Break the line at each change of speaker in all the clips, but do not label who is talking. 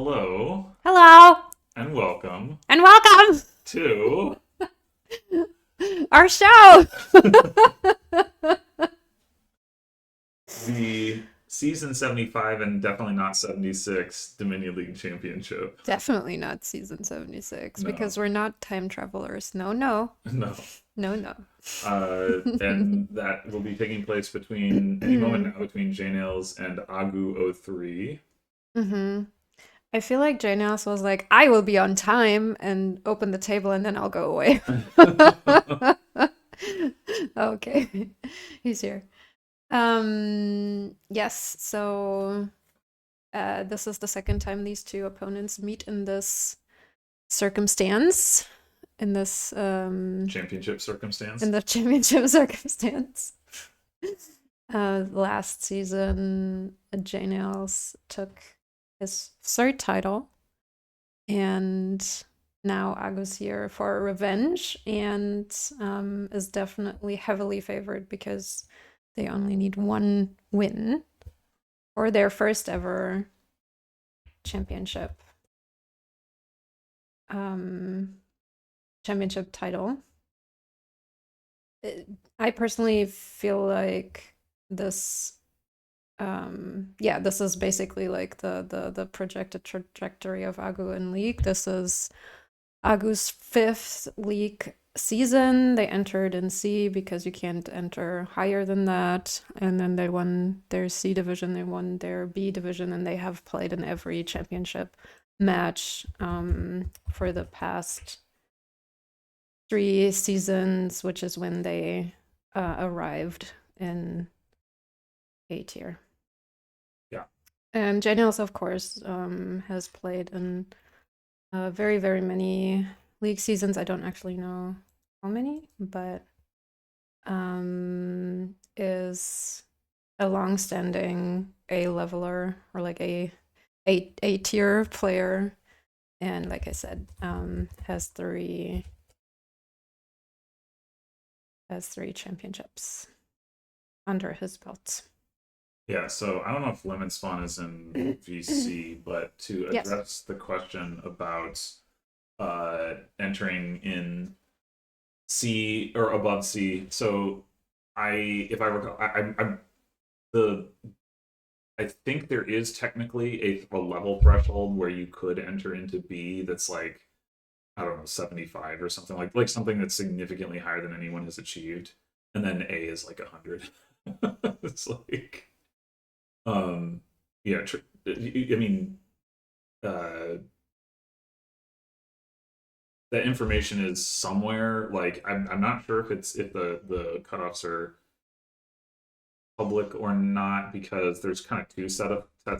Hello
Hello
and welcome
and welcome
to
our show.
the season 75 and definitely not 76 Dominion League Championship.
Definitely not season 76
No,
because we're not time travelers. No, no,
no.
no, no.
And that will be taking place between any moment now between JNails and agoo03.
hmm I feel like JNails was like, I will be on time and open the table and then I'll go away. Okay, he's here. Yes, so this is the second time these two opponents meet in this circumstance, in this
Championship
in
circumstance.
the championship circumstance. Last season, JNails took his third title, and now Ago's here for revenge, and is definitely heavily favored because they only need one win for their first ever championship um, championship title. I personally feel like this yeah, this is basically like the projected trajectory of Agu in league. This is Agu's fifth league season. They entered in C because you can't enter higher than that, and then they won their C division, they won their B division, and they have played in every championship match for the past 3 seasons, which is when they arrived in A tier.
Yeah.
And JNails, of course, has played in very, very many league seasons. I don't actually know how many, but is a long-standing A leveler or like a tier player, and like I said, has three championships under his belt.
Yeah, so I don't know if Lemon Spawn is in VC, but to
Yes.
address the question about entering in C or above C. So if I recall, I'm the I think there is technically a level threshold where you could enter into B that's like, I don't know, 75 or something, like something that's significantly higher than anyone has achieved, and then A is like 100. It's like, um, yeah, I mean, uh, that information is somewhere. Like, I'm not sure if the cutoffs are public or not, because there's kind of two sets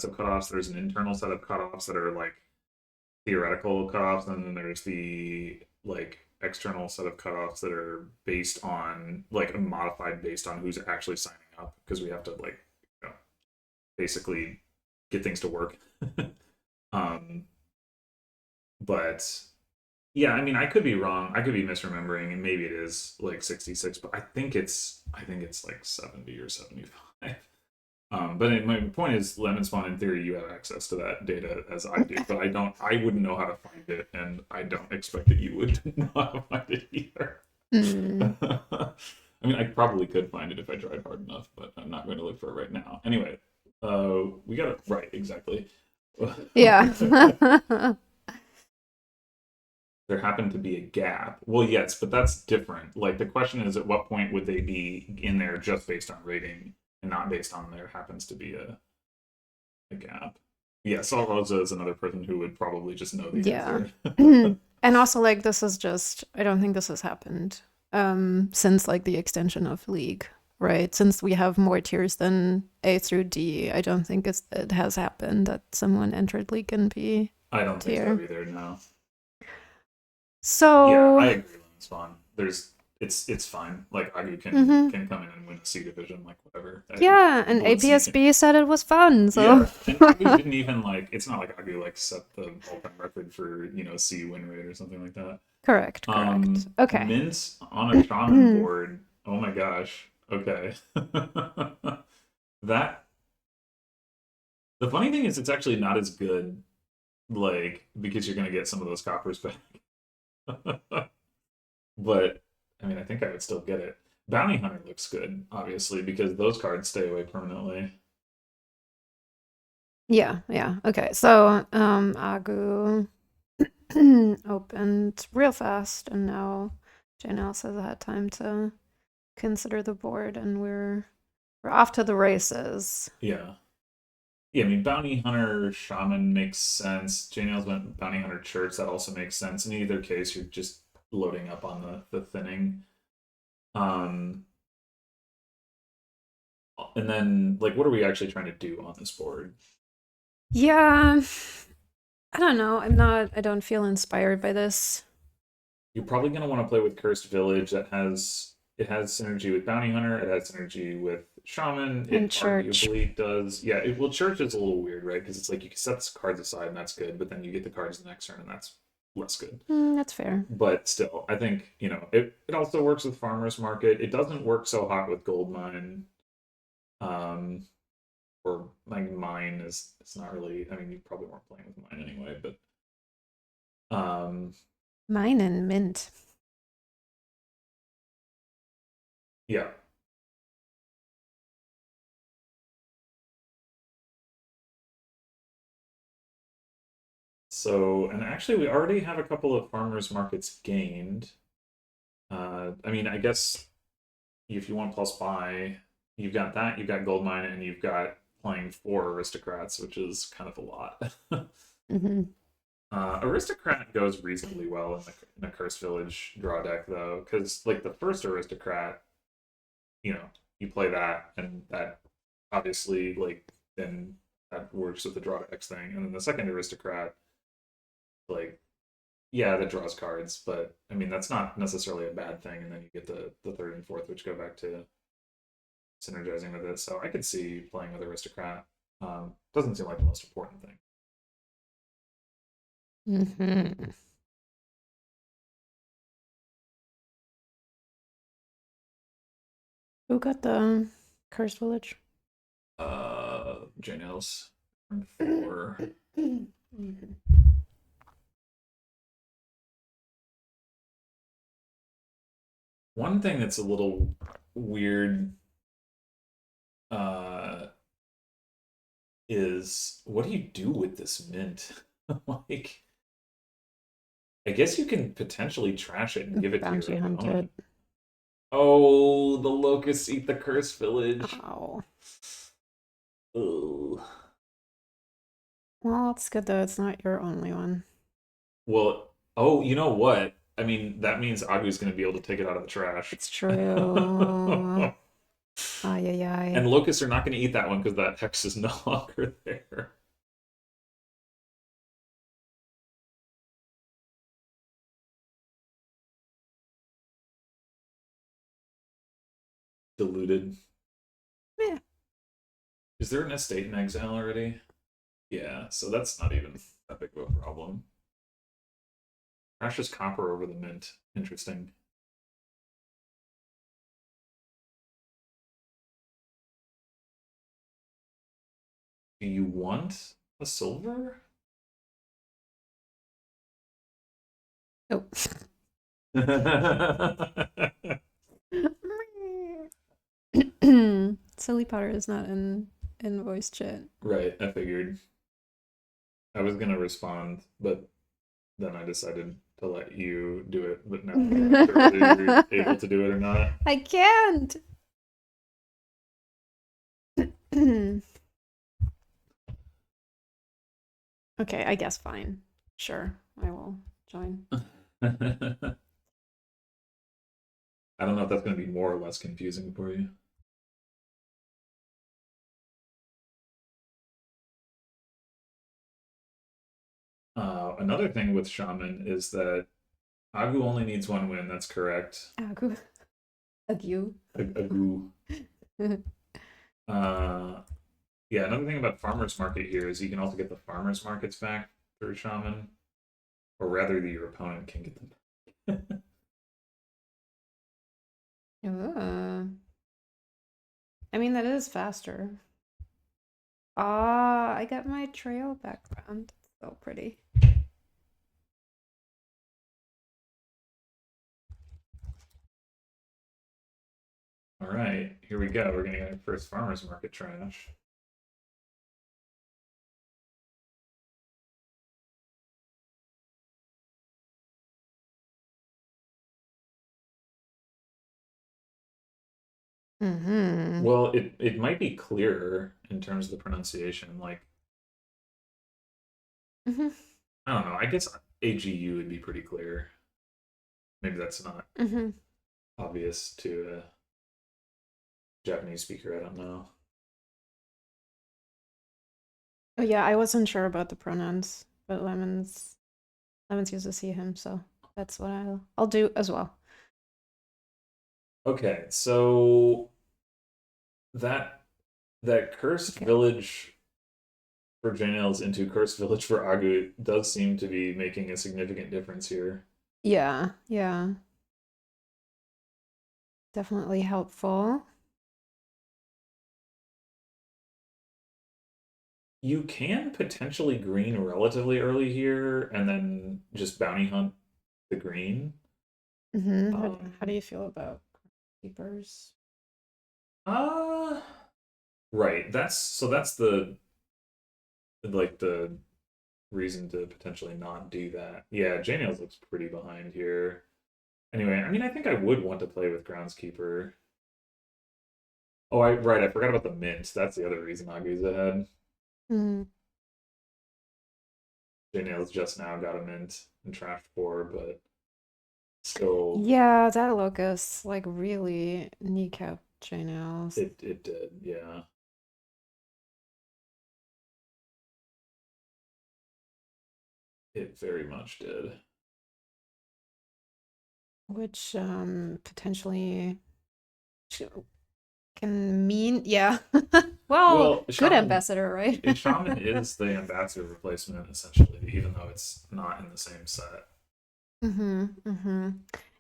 of cutoffs. There's an internal set of cutoffs that are like theoretical cutoffs, and then there's the like external set of cutoffs that are based on like modified based on who's actually signing up, because we have to like, you know, basically get things to work. um but yeah, I mean, I could be wrong, I could be misremembering, and maybe it is like 66, but I think it's like 70 or 75. But my point is, Lemon Spawn, in theory, you have access to that data as I do, but I don't. I wouldn't know how to find it, and I don't expect that you would know how to find it either.
Mm.
I mean, I probably could find it if I tried hard enough, but I'm not going to look for it right now. Anyway, we got it right, exactly.
Yeah.
There happened to be a gap. Well, yes, but that's different. Like, the question is, at what point would they be in there just based on rating and not based on there happens to be a gap? Yeah, Salt Rosa is another person who would probably just know the
Yeah.
answer.
And also like this is just I don't think this has happened since like the extension of league, right? Since we have more tiers than A through D, I don't think it has happened that someone entered league in B
I don't think so
tier.
either. No. Yeah, I
So,
agree with Spawn. It's fine. Like, Agu can
mhm.
come in and win a C division, like whatever.
Yeah, and
People would see.
APSB said it was fun, so
Yeah, and Agu didn't even like. It's not like Agu like set the all-time record for C win rate or something like that.
correct, correct. Okay.
Mint on a shaman board. Oh my gosh. Okay. That The funny thing is, it's actually not as good like because you're gonna get some of those coppers back. But I mean, I think I would still get it. Bounty Hunter looks good, obviously, because those cards stay away permanently.
Yeah, yeah. Okay, so Agoo opened real fast, and now JNails has had time to consider the board, and we're off to the races.
Yeah. Yeah, I mean, Bounty Hunter Shaman makes sense. JNails went Bounty Hunter Church, that also makes sense. In either case, you're just loading up on the thinning. Um, and then, like, what are we actually trying to do on this board?
Yeah, I don't know. I don't feel inspired by this.
You're probably going to want to play with Cursed Village. It has synergy with Bounty Hunter. It has synergy with Shaman.
And
It
Church.
arguably does. Yeah, well, Church is a little weird, right? Because it's like you can set the cards aside and that's good, but then you get the cards the next turn and that's less good.
That's fair.
But still, I think, it also works with Farmer's Market. It doesn't work so hot with Gold Mine. Or like Mine is, it's not really, I mean, you probably weren't playing with Mine anyway, but
Mine and Mint.
yeah. So, and actually, we already have a couple of farmers markets gained. I mean, I guess if you want plus buy, you've got that, you've got gold mine, and you've got playing 4 aristocrats, which is kind of a lot.
Mm-hmm.
Aristocrat goes reasonably well in a Cursed Village draw deck, though, because like the first aristocrat, you play that, and that obviously like then that works with the draw to X thing, and then the second aristocrat, like yeah, that draws cards, but I mean that's not necessarily a bad thing, and then you get the third and fourth, which go back to synergizing with it. So I could see playing with aristocrat. Doesn't seem like the most important thing.
Mm-hmm. Who got the Cursed Village?
JNails for
Mm-hmm.
one thing that's a little weird uh is what do you do with this mint? Like, I guess you can potentially trash it and give it to
Bounty
your
hunted.
opponent. Oh, the locusts eat the cursed village.
Oh.
Ugh.
Well, it's good though. It's not your only one.
Well, oh, you know what? I mean, that means Agu's going to be able to take it out of the trash.
It's true. Ay, ay,
And
ay.
locusts are not going to eat that one because that hex is no longer there. Diluted.
Yeah.
Is there an estate in exile already? Yeah, so that's not even that big of a problem. Precious copper over the mint. Interesting. Do you want a silver?
Oh. Silly Potter is not in voice chat.
Right, I figured. I was gonna respond, but then I decided to let you do it. But now I'm not sure whether you're able to do it or not.
I can't. Okay, I guess fine. Sure, I will join.
I don't know if that's gonna be more or less confusing for you. Another thing with Shaman is that Agu only needs 1 win. That's correct.
Agoo. Agoo.
Agu. Yeah, another thing about Farmer's Market here is you can also get the Farmer's Markets back through Shaman. Or rather, your opponent can get them back.
I mean, that is faster. Ah, I got my trail background. So pretty.
All right, here we go. We're gonna get our first farmer's market trash.
Mm-hmm.
Well, it might be clearer in terms of the pronunciation. Like,
Mm-hmm.
I don't know. I guess AGU would be pretty clear. Maybe that's not
Mm-hmm.
obvious to a Japanese speaker. I don't know.
Oh yeah, I wasn't sure about the pronouns, but Lemons uses he him, so that's what I'll do as well.
Okay, so that cursed
Okay.
village for JNails into cursed village for Agu does seem to be making a significant difference here.
Yeah, yeah. Definitely helpful.
You can potentially green relatively early here and then just bounty hunt the green.
Mm-hmm. How do
Um,
you feel about keepers?
uh, right. That's the like the reason to potentially not do that. Yeah, JNails looks pretty behind here. Anyway, I mean, I think I would want to play with Groundskeeper. Oh, I forgot about the mint. That's the other reason Agu's ahead.
Mm.
JNails just now got a mint and trashed 4, but still,
Yeah, that locus like really kneecapped JNails.
it did. Yeah, it very much did.
Which potentially can mean, yeah. Well,
Well,
good
Shaman,
ambassador, right?
Shaman is the ambassador replacement essentially, even though it's not in the same set.
Mm-hmm. Mm-hmm.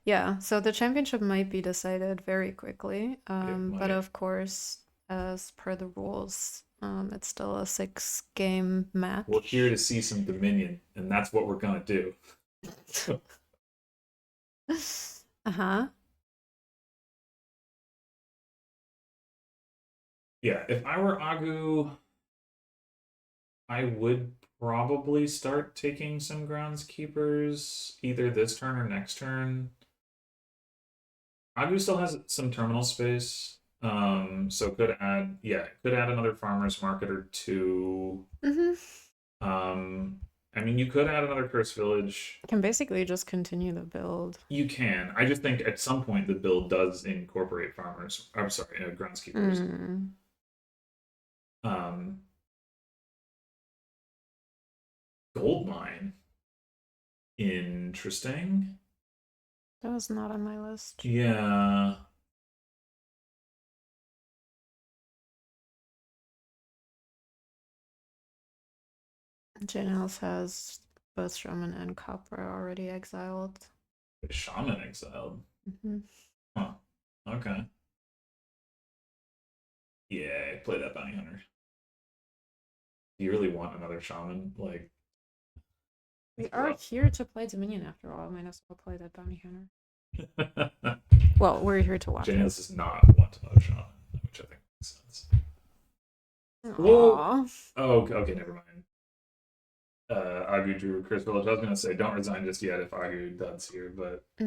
Yeah, so the championship might be decided very quickly.
It
But
might.
of course, as per the rules, it's still a 6-game
We're here
match.
to see some Dominion, and that's what we're gonna do.
Uh-huh.
Yeah, if I were Agu, I would probably start taking some groundskeepers either this turn or next turn. Agu still has some terminal space, so could add another farmer's market or two.
Mm-hmm.
Um, I mean, you could add another curse village.
Can basically just continue the build.
You can. I just think at some point the build does incorporate farmers. I'm sorry, groundskeepers.
Mm.
Um, gold mine. Interesting.
That was not on my list.
Yeah.
JNails has both Shaman and Copra already exiled.
Shaman exiled.
Mm-hmm.
Huh. Okay. Yeah, play that bounty hunter. Do you really want another shaman? Like,
We
it's
are
rough.
here to play Dominion after all. Might as well play that bounty hunter. Well, we're here to watch it.
JNails does not want another shaman, which I think makes sense. Whoa.
Aww.
Oh, okay, never mind. Agu drew Chris Village. I was gonna say don't resign just yet if Agu duds here, but I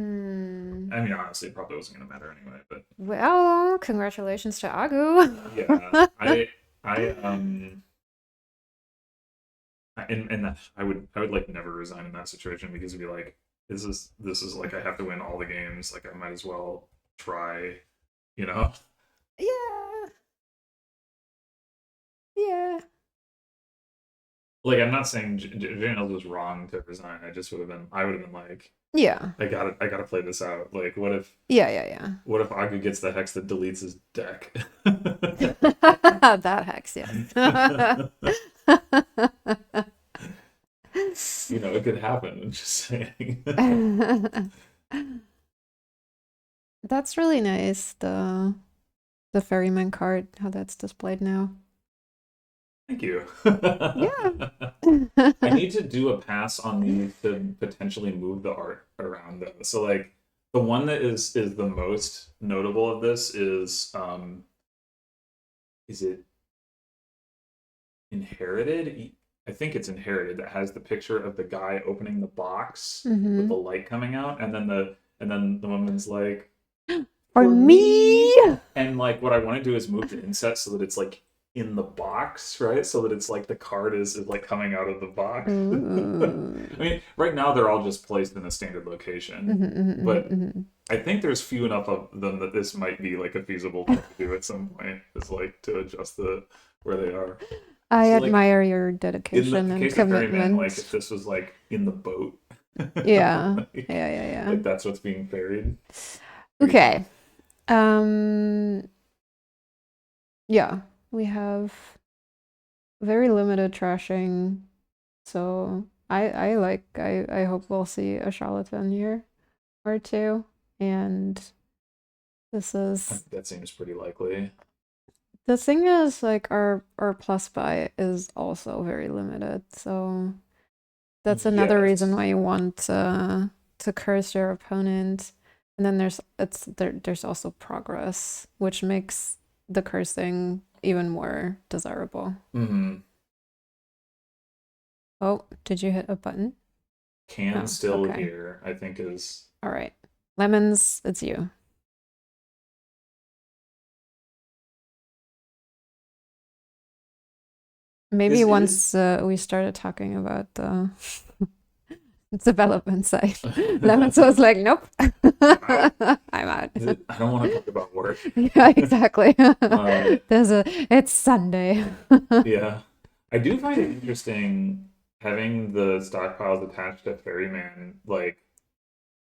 mean honestly, it probably wasn't gonna matter anyway. But
Well, congratulations to Agu.
yeah, and that I would like never resign in that situation because it'd be like this is like I have to win all the games. Like I might as well try, you know.
Yeah. Yeah.
Like I'm not saying JNL was wrong to resign. I would have been like,
Yeah.
I gotta play this out. Like
Yeah, yeah,
what if Agu gets the hex that deletes his deck?
yeah. That hex, yes.
You know, it could happen. I'm just saying.
That's really nice, the ferryman card, how that's displayed now.
Thank you.
Yeah.
I need to do a pass on these to potentially move the art around though. So like the one that is the most notable of this is it Inherited? I think it's Inherited that has the picture of the guy opening the box with the
Mm-hmm.
light coming out and then the woman's like
For
for me.
me.
And like what I want to do is move the inset so that it's like in the box, right? So that it's like the card is like coming out of the box.
Ooh.
I mean, right now they're all just placed in a standard location,
Mm-hmm, mm-hmm,
but
mm-hmm.
I think there's few enough of them that this might be like a feasible thing to do at some point. Is like to adjust the where they are.
I
So like
admire your
in the
dedication and
case of Ferryman, like
commitment.
if this was like in the boat,
Yeah.
like,
Yeah, yeah, yeah.
like that's what's being ferried. What do you think?
Okay. Um, yeah, we have very limited trashing, so I hope we'll see a charlatan here or two, and this
I
is
think that seems pretty likely.
the thing is like our plus buy is also very limited, so that's another reason
Yes.
why you want to curse your opponent. And then there's also progress, which makes the cursing even more desirable.
Hmm.
Oh, did you hit a button?
Can
No.
still
Okay.
here, I think is
All right. Lemons, it's you. Maybe
it is
once we started talking about the development side, Lemons was like, nope,
I'm out.
I'm out.
I don't want to talk about work.
Yeah, exactly.
Uh,
It's Sunday.
yeah. I do find it interesting having the stockpiles attached to Ferryman, like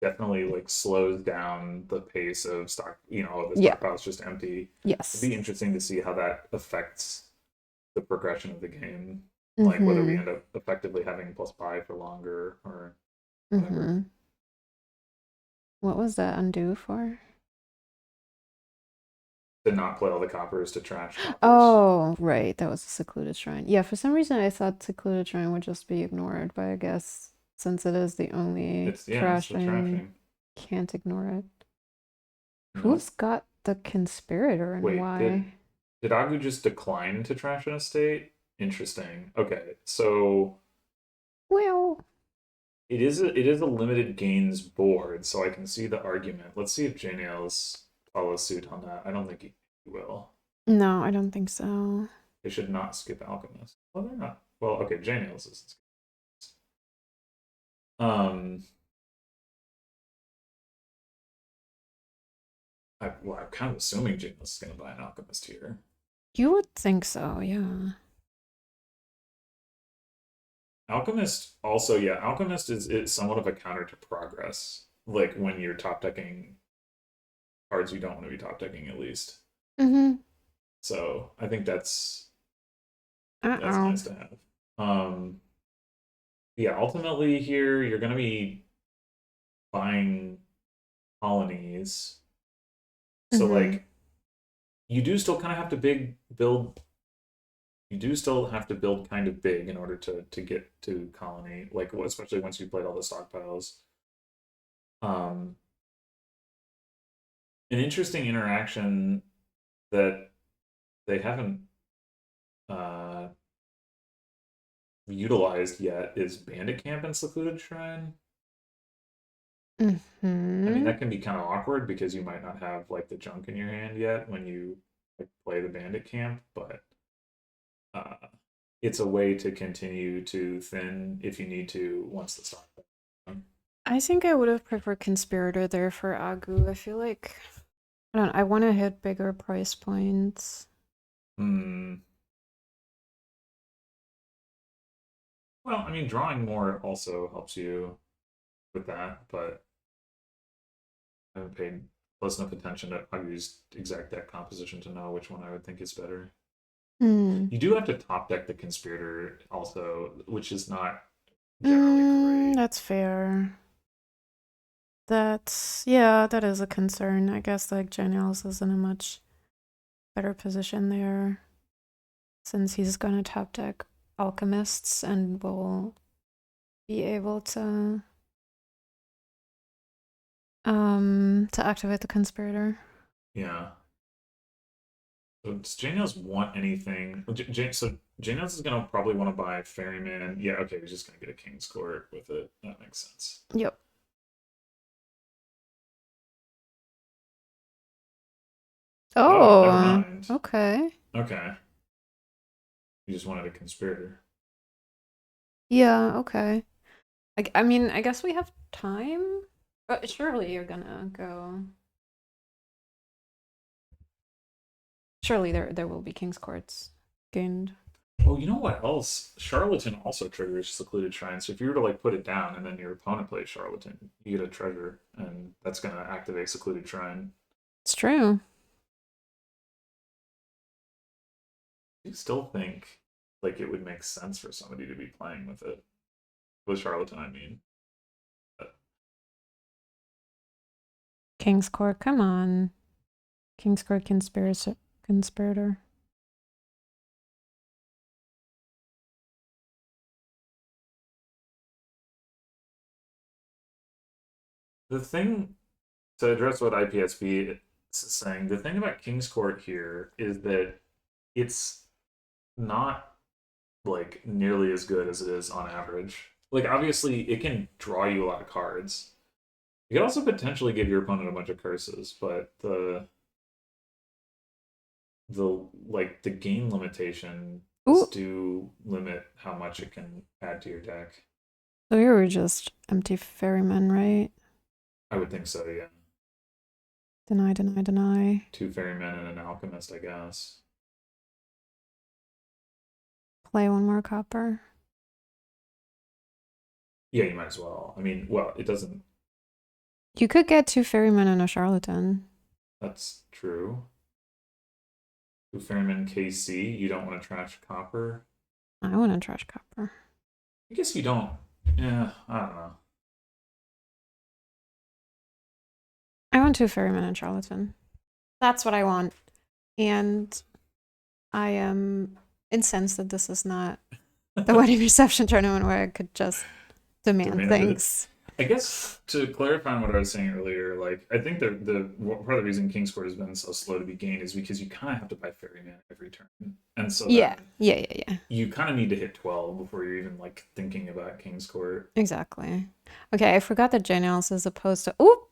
definitely like slows down the pace of the
Yeah.
stockpile's just empty. It'd
Yes.
be interesting to see how that affects the progression of the game. Like whether we
Mm-hmm.
end up effectively having plus buy for longer or whatever.
Mm-hmm. What was that undo for?
To not play all the coppers to trash coppers.
Oh, right. That was a secluded shrine. Yeah, for some reason I thought secluded shrine would just be ignored, but I guess since it is the only
It's the
trashing,
trashing.
can't ignore it.
No.
Who's got the conspirator and
Wait, did
why?
did Agu just decline to trash an estate? Interesting. Okay, so
Well,
it is a limited gains board, so I can see the argument. Let's see if JNails follows suit on that. I don't think he will.
no, I don't think so.
They should not skip Alchemist. Well, they're not. Well, okay, JNails is. Um, I'm kind of assuming JNails is going to buy an Alchemist here.
You would think so, yeah.
Alchemist also, yeah, Alchemist is somewhat of a counter to progress. Like when you're top decking cards you don't want to be top decking at least.
Mm-hmm.
So I think that's
Uh-oh.
nice to have. Yeah, ultimately here you're gonna be buying colonies. So
Mm-hmm.
like you do still kind of have to big build you do still have to build kind of big in order to get to colony, like especially once you played all the stockpiles. Um an interesting interaction that they haven't uh utilized yet is Bandit Camp and Secluded Shrine. I mean,
Mm-hmm.
that can be kind of awkward because you might not have like the junk in your hand yet when you like play the Bandit Camp, but uh, it's a way to continue to thin if you need to once the stock.
I think I would have preferred conspirator there for Agu. I feel like I want to hit bigger price points.
Hmm. Well, I mean, drawing more also helps you with that, but I haven't paid close enough attention to Agu's exact deck composition to know which one I would think is better.
Hmm.
You do have to top deck the Conspirator also, which is not generally great.
That's fair. Yeah, that is a concern. I guess like JNails is in a much better position there. since he's gonna top deck alchemists and will be able to activate the conspirator.
Yeah. So does JNails want anything? So JNails is gonna probably want to buy Ferryman. Yeah, okay, he's just gonna get a King's Court with it. That makes sense.
Yep.
Oh, never
Oh,
mind.
okay.
Okay. You just wanted a conspirator.
Yeah, okay. I mean, I guess we have time. But surely you're gonna go. Surely there will be King's Courts gained.
Oh, you know what else? Charlatan also triggers Secluded Shrine. So if you were to like put it down and then your opponent plays Charlatan, you get a treasure, and that's gonna activate Secluded Shrine.
It's true.
You still think like it would make sense for somebody to be playing with it. With Charlatan, I mean. But
King's Court, come on. King's Court conspirator.
the thing to address what IPSB is saying, the thing about King's Court here is that it's not like nearly as good as it is on average. Like obviously it can draw you a lot of cards. You can also potentially give your opponent a bunch of curses, but the gain limitations
Ooh.
do limit how much it can add to your deck.
So you were just empty ferryman, right?
I would think so, yeah.
Deny.
2 ferrymen and an alchemist, I guess.
Play one more copper.
Yeah, you might as well. I mean, well, it doesn't.
You could get 2 ferrymen and a charlatan.
That's true. 2 ferrymen KC. You don't want to trash copper.
I want to trash copper.
I guess you don't. Yeah, I don't know.
I want 2 ferrymen and charlatan. That's what I want. And I am incensed that this is not the wedding reception tournament where I could just demand things.
I guess to clarify on what I was saying earlier, like I think the part of the reason King's Court has been so slow to be gained is because you kind of have to buy Ferryman every turn, and so
yeah.
You kind of need to hit 12 before you're even like thinking about King's Court.
Exactly. Okay, I forgot that JNails is opposed to. Oop,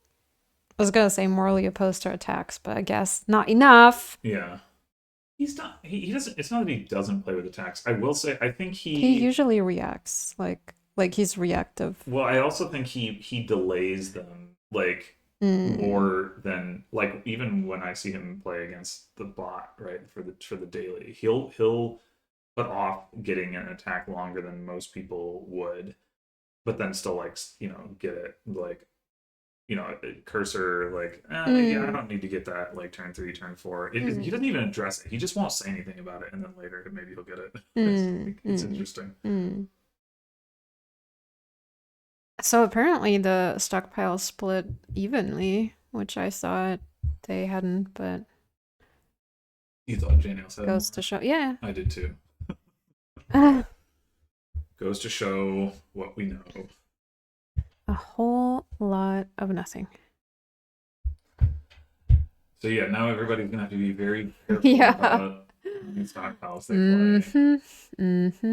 I was gonna say morally opposed to attacks, but I guess not enough.
Yeah. He's not. He doesn't. It's not that he doesn't play with attacks. I will say. I think
he usually reacts like he's reactive.
Well, I also think he delays them like more than like even when I see him play against the bot, right, for the daily, he'll put off getting an attack longer than most people would, but then still like get it like cursor like yeah, I don't need to get that like turn 3 turn 4. He doesn't even address it. He just won't say anything about it, and then later maybe he'll get it. It's interesting.
So apparently the stockpile split evenly, which I thought they hadn't, but
you thought JNails had
goes to show. Yeah,
I did too. Goes to show what we know.
A whole lot of nothing.
So yeah, now everybody's gonna have to be very careful about these stockpiles they play.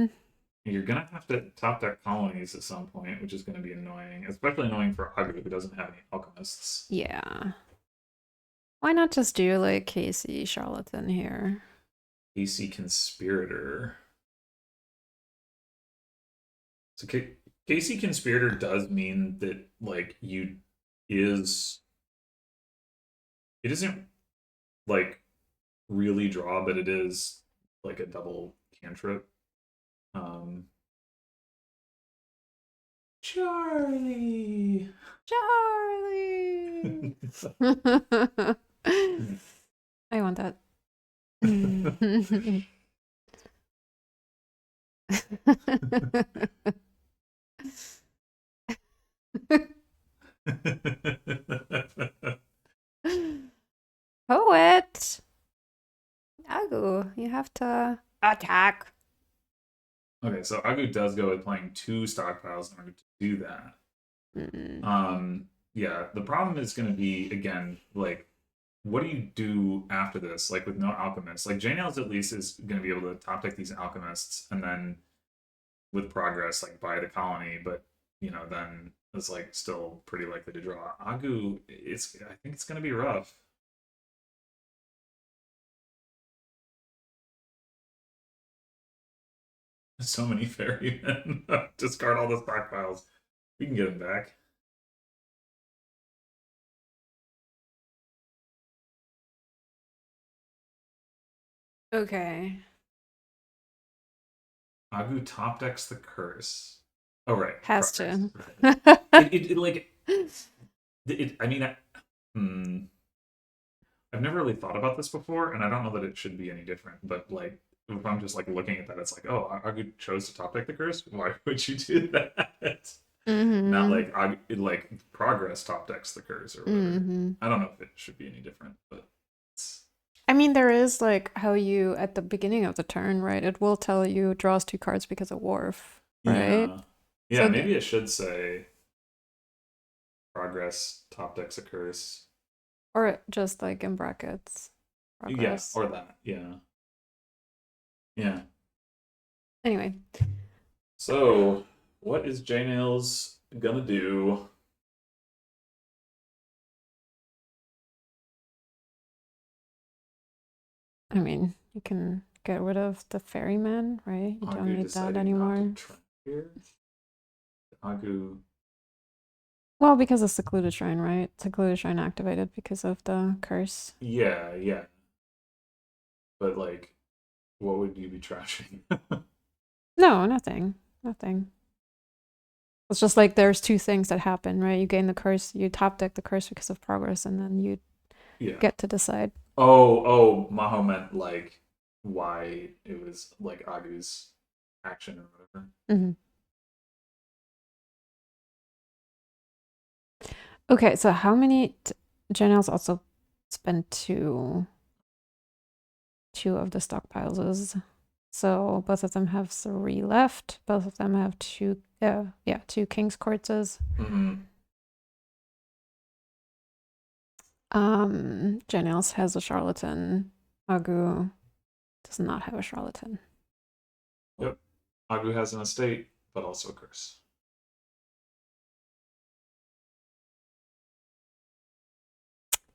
You're gonna have to top deck colonies at some point, which is gonna be annoying, especially annoying for Agoo, who doesn't have any alchemists.
Yeah. Why not just do like KC Charlatan here?
KC Conspirator. So KC Conspirator does mean that like it isn't like really draw, but it is like a double cantrip. Charlie.
I want that. Poet. Agoo, you have to Attack.
Okay, so Agoo does go with playing 2 stockpiles in order to do that.
Mm.
Yeah, the problem is going to be, again, like, what do you do after this? Like, with no alchemists? Like, JNails at least is going to be able to top deck these alchemists and then with progress, like, buy the colony, but, then it's, like, still pretty likely to draw. Agoo, I think it's going to be rough. So many ferrymen. Discard all the stockpiles. We can get them back.
Okay.
Agoo top decks the curse. Oh right,
Has
progress.
to.
Right. It like I mean, I've never really thought about this before, and I don't know that it should be any different. But like, if I'm just like looking at that, it's like, oh, Agoo chose to top deck the curse. Why would you do that? Not
Mm-hmm.
like like progress top decks the curse or whatever.
Mm-hmm.
I don't know if it should be any different, but it's
I mean, there is like how you at the beginning of the turn, right? It will tell you draws 2 cards because of Wharf, right?
yeah, yeah.
So
Maybe it should say progress top decks a curse.
or just like in brackets,
Yeah,
progress.
or that. Yeah. Yeah.
Anyway,
So, what is JNails gonna do?
I mean, you can get rid of the ferryman, right? You don't
Agoo
need that
deciding not to
anymore.
try here. Agoo.
Well, because of secluded shrine, right? Secluded shrine activated because of the curse.
Yeah, yeah. But like, what would you be trashing?
No, nothing. Nothing. It's just like there's 2 things that happen, right? You gain the curse, you top deck the curse because of progress, and then you
Yeah.
get to decide.
Oh, Maho meant like why it was like Agoo's action or whatever.
Hmm. Okay, so how many JNails also spend two of the stockpiles? So both of them have 3 left. Both of them have 2. Yeah, 2 king's quartzes.
Mm-hmm.
JNails has a charlatan. Agoo does not have a charlatan.
Yep. Agoo has an estate, but also a curse.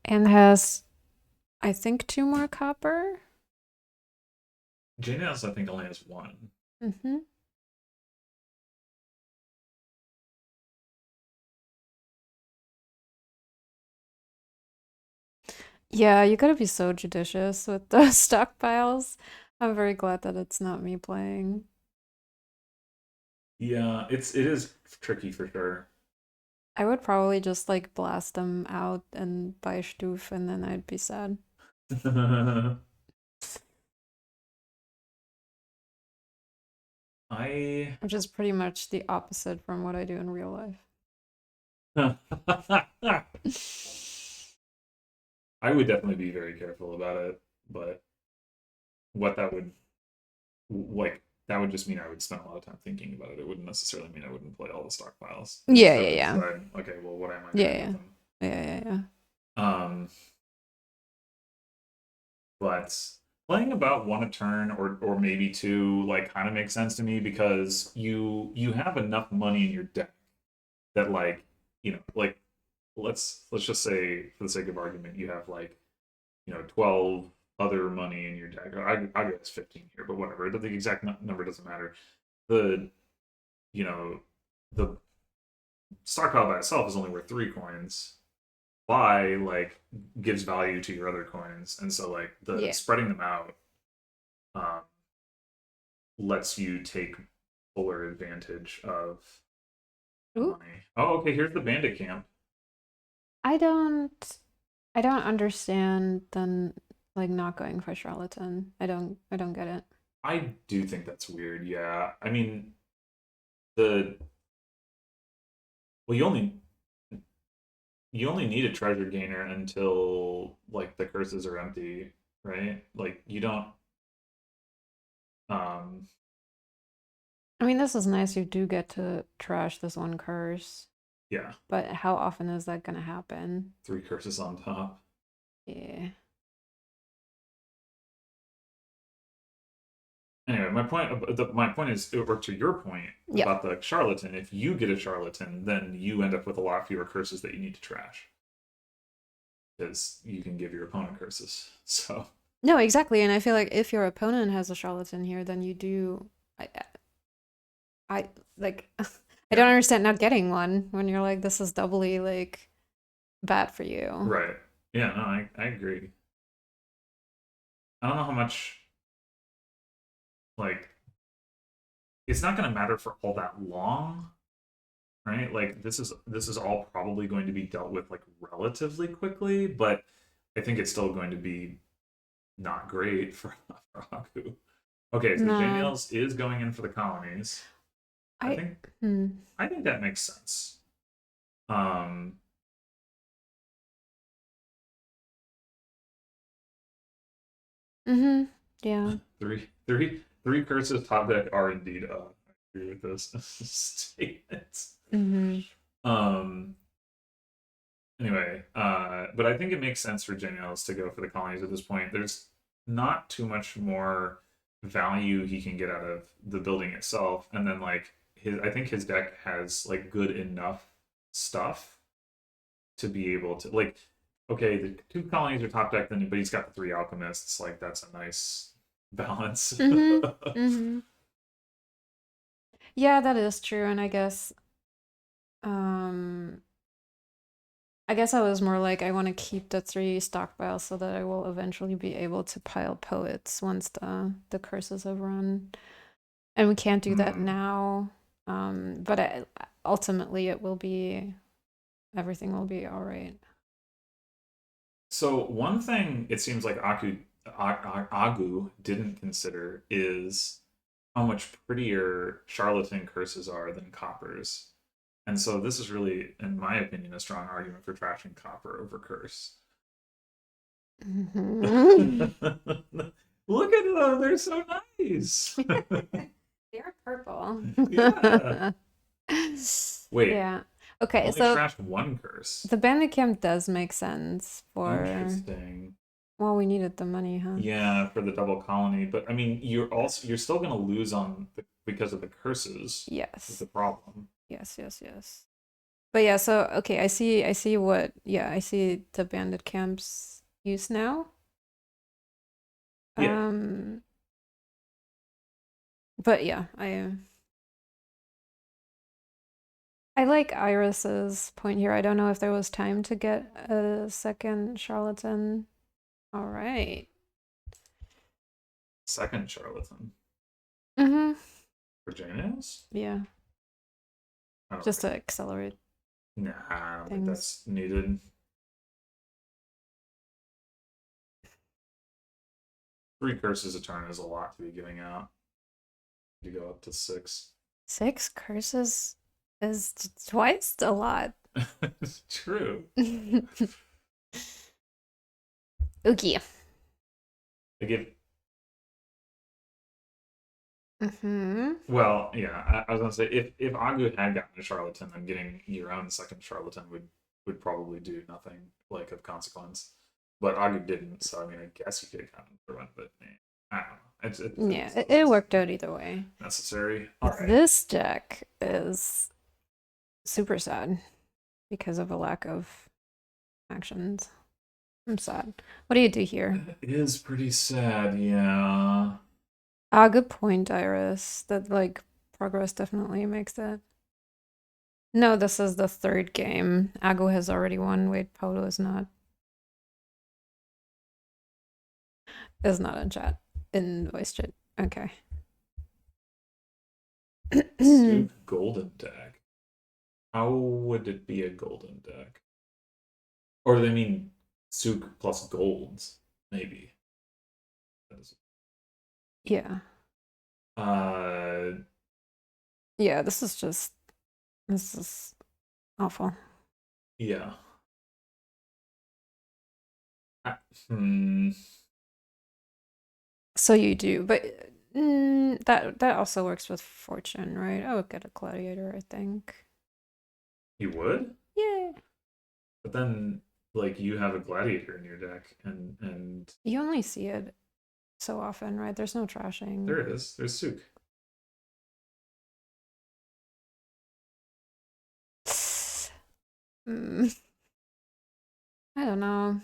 And has, I think, 2 more copper.
JNails, I think, only has 1.
Mm-hmm. Yeah, you gotta be so judicious with those stockpiles. I'm very glad that it's not me playing.
Yeah, it is tricky for sure.
I would probably just like blast them out and buy Stuf and then I'd be sad.
I
Which is pretty much the opposite from what I do in real life.
I would definitely be very careful about it, but what that would just mean I would spend a lot of time thinking about it. It wouldn't necessarily mean I wouldn't play all the stockpiles. I
Yeah,
just
yeah,
have to
yeah.
decide, okay, well, what am I
Yeah,
doing with
yeah.
them?
Yeah, yeah, yeah.
But playing about 1 a turn or maybe 2 like kind of makes sense to me because you have enough money in your deck that like like let's just say for the sake of argument you have like 12 other money in your deck. I guess 15 here, but whatever. The exact number doesn't matter. The you know the stockpile by itself is only worth 3 coins. Buy like gives value to your other coins, and so like the
Yeah.
spreading them out um, lets you take fuller advantage of
Ooh.
money. Oh, okay. Here's the bandit camp.
I don't understand then like not going for charlatan. I don't get it.
I do think that's weird. Yeah, I mean the well, you only need a treasure gainer until like the curses are empty, right? Like you don't Um,
I mean, this is nice. You do get to trash this one curse,
yeah,
but how often is that gonna happen?
3 curses on top.
Yeah.
Anyway, my point is, or to your point
Yeah.
about the charlatan, if you get a charlatan, then you end up with a lot fewer curses that you need to trash because you can give your opponent curses. So
No, exactly. And I feel like if your opponent has a charlatan here, then you do. I like. I don't
yeah,
understand not getting one when you're like, this is doubly like bad for you.
right, yeah, no, I agree. I don't know how much like it's not going to matter for all that long, right? Like this is all probably going to be dealt with like relatively quickly, but I think it's still going to be not great for Haku. Okay, so
No,
JNails is going in for the colonies. I
I.
think
Hmm.
I think that makes sense. Um,
Mm-hmm. Yeah.
three curses top deck are indeed I agree with this statement.
Mm-hmm.
Um, anyway, but I think it makes sense for JNails to go for the colonies at this point. There's not too much more value he can get out of the building itself, and then like I think his deck has like good enough stuff to be able to like. Okay, the 2 colonies are top deck, then but he's got the 3 alchemists. Like that's a nice balance.
Mm-hmm. Mm-hmm. Yeah, that is true. And um, I guess I was more like I want to keep the 3 stockpiles so that I will eventually be able to pile poets once the curses have run. And we can't do that
Hmm.
now. But ultimately it will be everything will be all right.
So one thing it seems like Agu didn't consider is how much prettier charlatan curses are than coppers. And so this is really, in my opinion, a strong argument for trashing copper over curse.
Mhm.
Look at them, they're so nice.
They're purple.
Yeah. Wait,
Yeah. Okay,
only
so
trashed 1 curse.
the bandit camp does make sense for,
Interesting.
well, we needed the money, huh?
Yeah, for the double colony, but I mean, you're still going to lose on because of the curses. Is
Yes.
the problem?
Yes, yes, yes. But yeah, so okay, I see what, yeah, I see the bandit camp's use now.
Yeah,
Um, but yeah, I like Iris's point here. I don't know if there was time to get a second charlatan. All right.
second charlatan
Mm-hmm.
for JNails.
Yeah,
I don't
just
think.
to accelerate
Nah, I don't think
things.
that's needed. 3 curses a turn is a lot to be giving out. You go up to 6.
6 curses is twice a lot.
It's true.
Okay.
They give.
Mm-hmm.
Well, yeah. I was gonna say if Agu had gotten a charlatan, then getting your own second charlatan would probably do nothing like of consequence. But Agu didn't, so I mean, I guess you could have gotten for one, but I don't know. It
Yeah,
was
it worked out either way.
necessary. All right.
This deck is super sad because of a lack of actions. I'm sad. What do you do here?
It is pretty sad, yeah.
Ah, good point, Iris. That like progress definitely makes it. No, this is the 3rd game. Ago has already won. Wait, Polo is not. Is not in chat. In voice chat. Okay.
Souk golden deck. How would it be a golden deck? Or do they mean Souk plus golds? Maybe.
Yeah.
Uh,
Yeah, this is awful.
yeah. Uh, hmm.
So you do, but That also works with fortune, right? I would get a gladiator, I think.
You would?
Yeah.
But then, like, you have a gladiator in your deck, and
You only see it so often, right? There's no trashing.
there it is. There's Sook.
Mm, I don't know.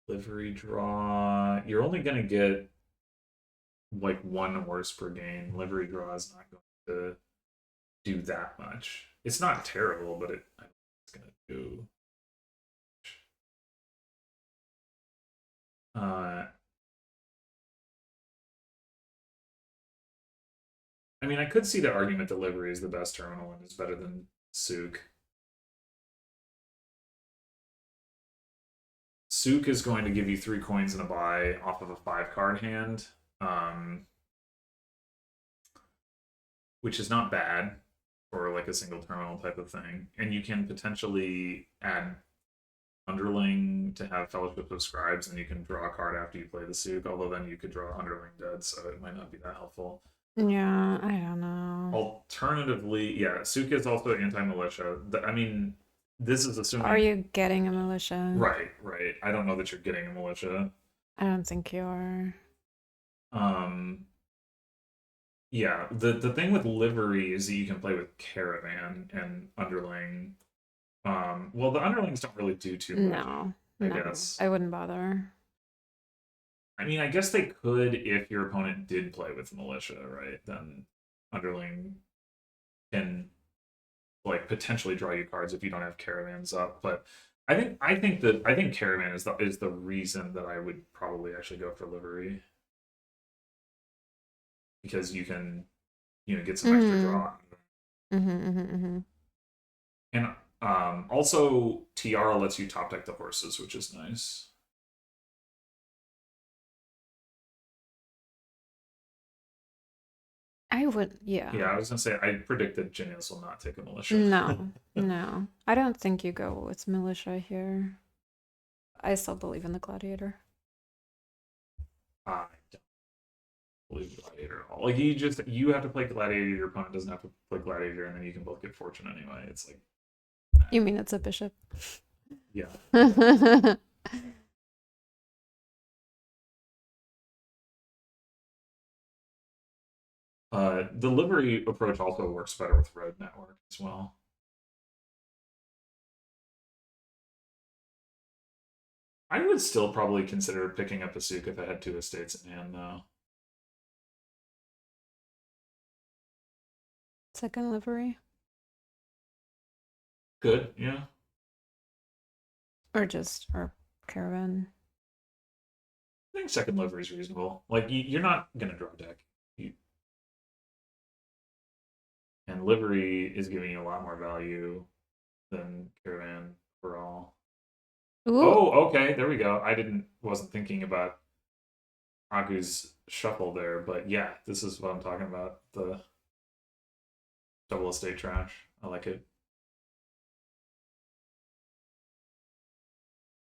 Livery draw. You're only gonna get like one horse per game. Livery draw is not going to do that much. It's not terrible, but I don't think it's gonna do. I mean, I could see the argument that Livery is the best terminal and is better than Sook. Sook is going to give you 3 coins and a buy off of a 5-card hand, which is not bad for like a single terminal type of thing. And you can potentially add Underling to have Fellowship of Scribes, and you can draw a card after you play the Sook, although then you could draw Underling dead, so it might not be that helpful.
Yeah, I don't know.
Alternatively, yeah, Sook is also anti-militia. I mean, this is assuming...
Are you getting a militia?
Right. I don't know that you're getting a militia.
I don't think you are.
Yeah, the thing with Livery is that you can play with Caravan and Underling. Well, the Underlings don't really do too much. I guess.
I wouldn't bother.
I mean, I guess they could if your opponent did play with Militia, right? Then Underling can like potentially draw you cards if you don't have Caravans up. But I think Caravan is the reason that I would probably actually go for Livery, because you can get some extra draw. And also Tiara lets you top deck the horses, which is nice.
I would, yeah.
Yeah, I was gonna say I predict that JNails will not take a militia.
No. I don't think you go with militia here. I still believe in the gladiator.
I don't believe Gladiator at all. Like you have to play Gladiator, your opponent doesn't have to play Gladiator, and then you can both get Fortune anyway. It's like...
You mean it's a bishop?
Yeah. The Livery approach also works better with Road Network as well. I would still probably consider picking up a Sook if I had 2 estates in hand, though.
Second Livery?
Good, yeah.
Or Caravan.
I think second Livery is reasonable. Like, you're not going to draw a deck. And Livery is giving you a lot more value than Caravan overall. Ooh. Oh, okay, there we go. Wasn't thinking about Agoo's shuffle there, but yeah, this is what I'm talking about. The double estate trash. I like it.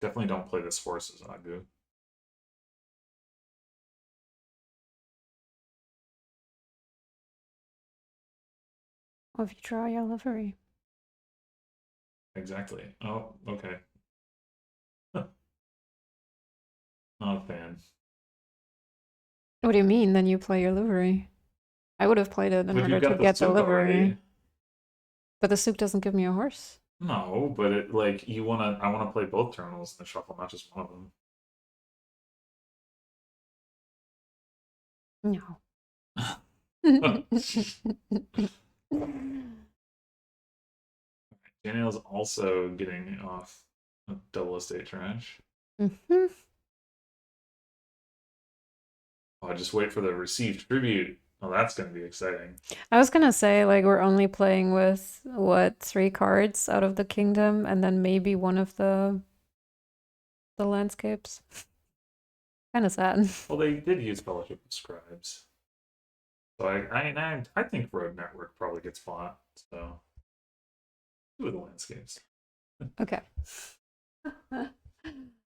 Definitely don't play this horse as Agoo.
Well, if you draw your Livery.
Exactly. Oh, okay. Not a fan.
What do you mean? Then you play your Livery. I would have played it in order to get the Livery. Already. But the Sook doesn't give me a horse.
No, but I want to play both terminals in the shuffle, not just one of them.
No.
JNails also getting off a double estate trash. Oh, just wait for the received tribute. Oh, that's going to be exciting.
I was going to say, like, we're only playing with, 3 cards out of the kingdom, and then maybe one of the landscapes. Kind of sad.
Well, they did use Fellowship of Scribes. So I think Road Network probably gets fought. So, 2 of the landscapes.
Okay.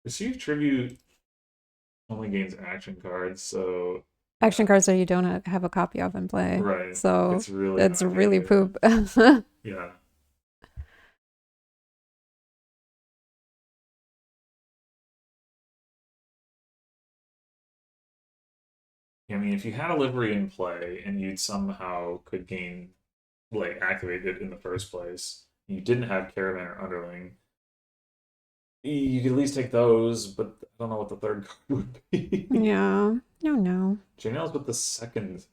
Received tribute only gains action cards, so
Action cards that you don't have a copy of in play.
right.
So
It's really
it's
not
really
good.
poop.
Yeah. I mean, if you had a livery in play and you'd somehow could gain, like, activate it in the first place, you didn't have Caravan or Underling, you could at least take those, but I don't know what the third card would be.
Yeah. No.
JNails with the second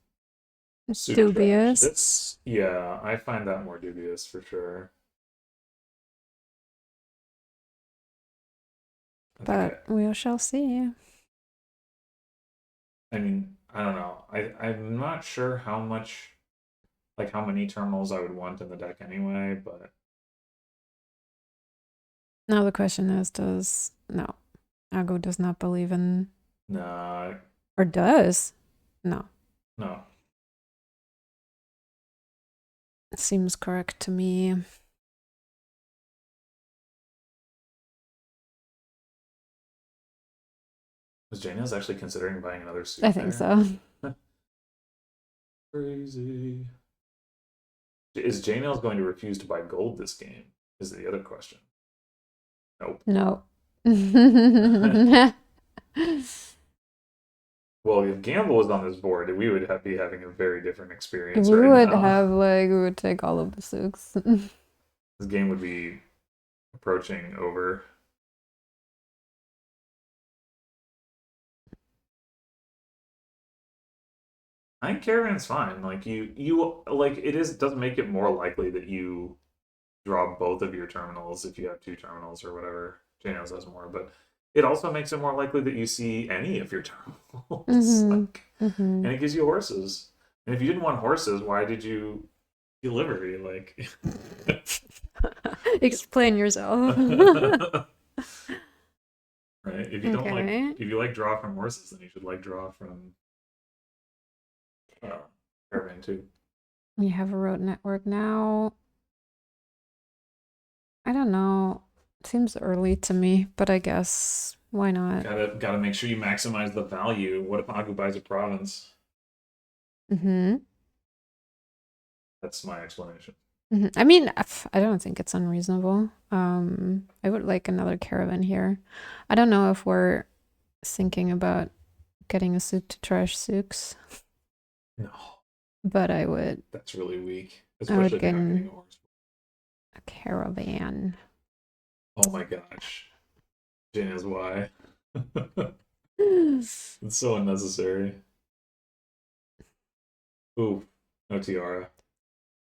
It's
suit trash.
dubious.
This, yeah, I find that more dubious for sure.
But we shall see.
I mean, I don't know. I'm not sure how much, like how many terminals I would want in the deck anyway, but
Now the question is, no, Agoo does not believe in,
nah,
or does? No.
no.
Seems correct to me.
Was JNails actually considering buying another suit?
I think so.
Crazy. Is JNails going to refuse to buy gold this game? Is the other question. Nope.
No.
Well, if Gamble was on this board, we would be having a very different experience
We
right
would
now.
have, like, we would take all of the Sooks.
This game would be approaching over. I think Caravan's fine. Like you like it doesn't make it more likely that you draw both of your terminals if you have two terminals or whatever. JNails has more, but it also makes it more likely that you see any of your terminals. Like, and it gives you horses. And if you didn't want horses, why did you get livery? Like,
Explain yourself.
right? If you don't like, if you like draw from horses, then you should like draw from Caravan too.
You have a road network now. I don't know. Seems early to me, but I guess why not?
Gotta make sure you maximize the value. What if Agoo buys a province? That's my explanation.
I mean, I don't think it's unreasonable. I would like another caravan here. I don't know if we're thinking about getting a suit to trash Sooks.
No.
But I would.
That's really weak. Especially if you're not getting a horse.
A caravan.
Oh my gosh. JNails why? It's so unnecessary. Ooh, no tiara.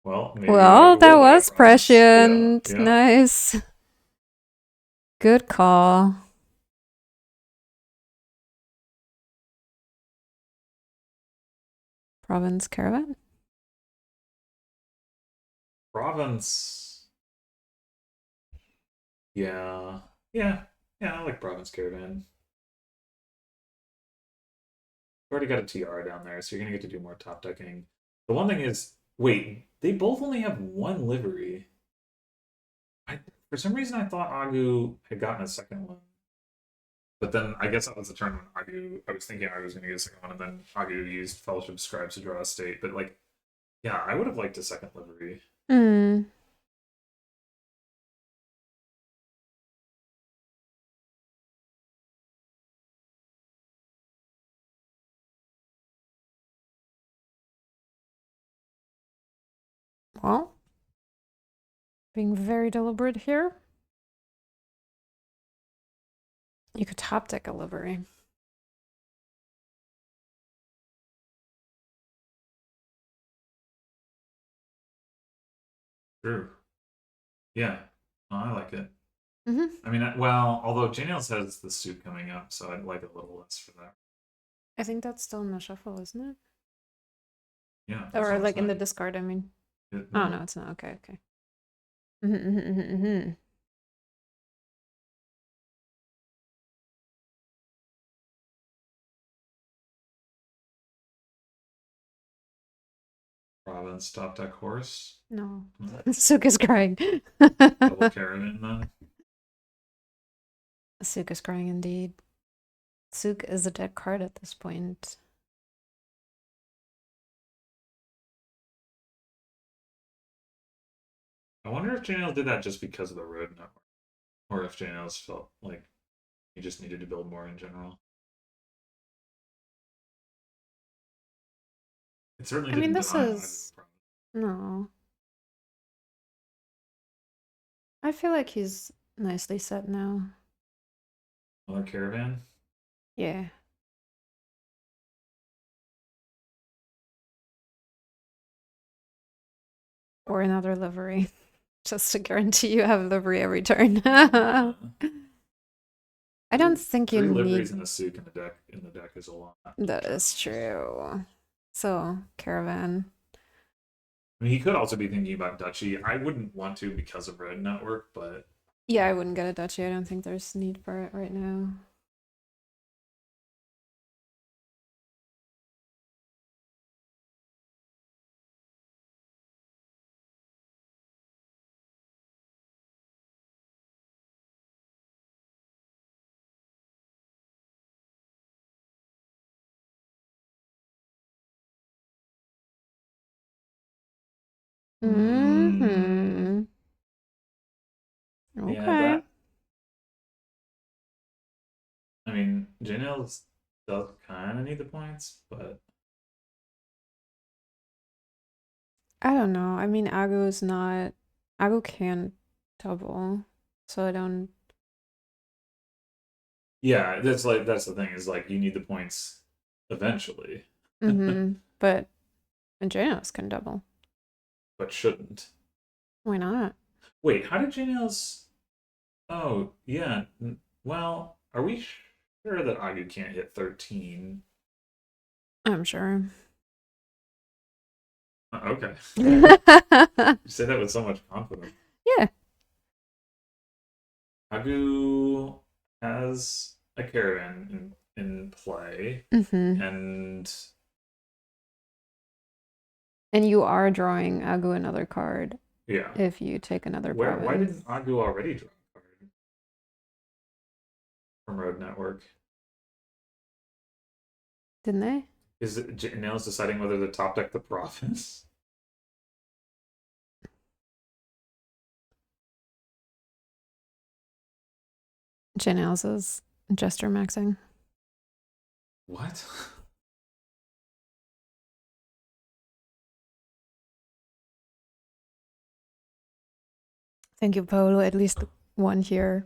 Well, maybe
that was prescient. Yeah. Nice. Good call. Province caravan?
Province. Yeah. I like Province caravan. You've already got a tiara down there, so you're gonna get to do more top decking. The one thing is, wait, they both only have one livery. For some reason, I thought Agoo had gotten a second one. But then I guess that was the turn when I was thinking Agoo was going to get a second one, and then Agoo used Fellowship Scribes to draw a state. But, like, yeah, I would have liked a second livery.
Well, being very deliberate here. You could top deck a livery.
True. Yeah. Oh, I like it. I mean, well, although JNails has the suit coming up, so I'd like a little less for that.
I think that's still in the shuffle, isn't it?
Yeah.
Or like in the discard, I mean. Oh, no, it's not. Okay.
Province top deck horse.
No. Sook is crying.
Double caravan then.
Sook is crying indeed. Tsuk is a dead card at this point.
I wonder if JNails did that just because of the road network, or if JNails felt like he just needed to build more in general. It certainly
I mean,
didn't
this
deny either
is
problem.
no. I feel like he's nicely set now.
Another caravan.
Yeah. Or another livery. Just to guarantee you have livery every turn. I don't think you
Three
need
liveries and a souk in the deck is a lot.
that is true. So, caravan.
I mean, he could also be thinking about duchy. I wouldn't want to because of red network, but
Yeah, I wouldn't get a duchy. I don't think there's need for it right now. Mm-hmm.
yeah,
Okay.
that. I mean, JNails does kind of need the points, but
I don't know. I mean, agoo is not. Agoo can double, so I don't.
yeah, that's the thing is like you need the points eventually,
Mm-hmm. But JNails can double.
but shouldn't.
Why not?
Wait, how did JNails? Oh, yeah. Well, are we sure that Agu can't hit 13?
I'm sure.
Okay.
Yeah.
You say that with so much confidence. Agu has a caravan in play,
Mm-hmm.
and
And you are drawing agoo another card
yeah.
if you take another
Why
province.
didn't Agu already draw a card from Road Network?
Didn't they?
Is it Nails deciding whether to top deck the province?
JNails is gesture maxing.
What?
Thank you, Paolo. At least one here.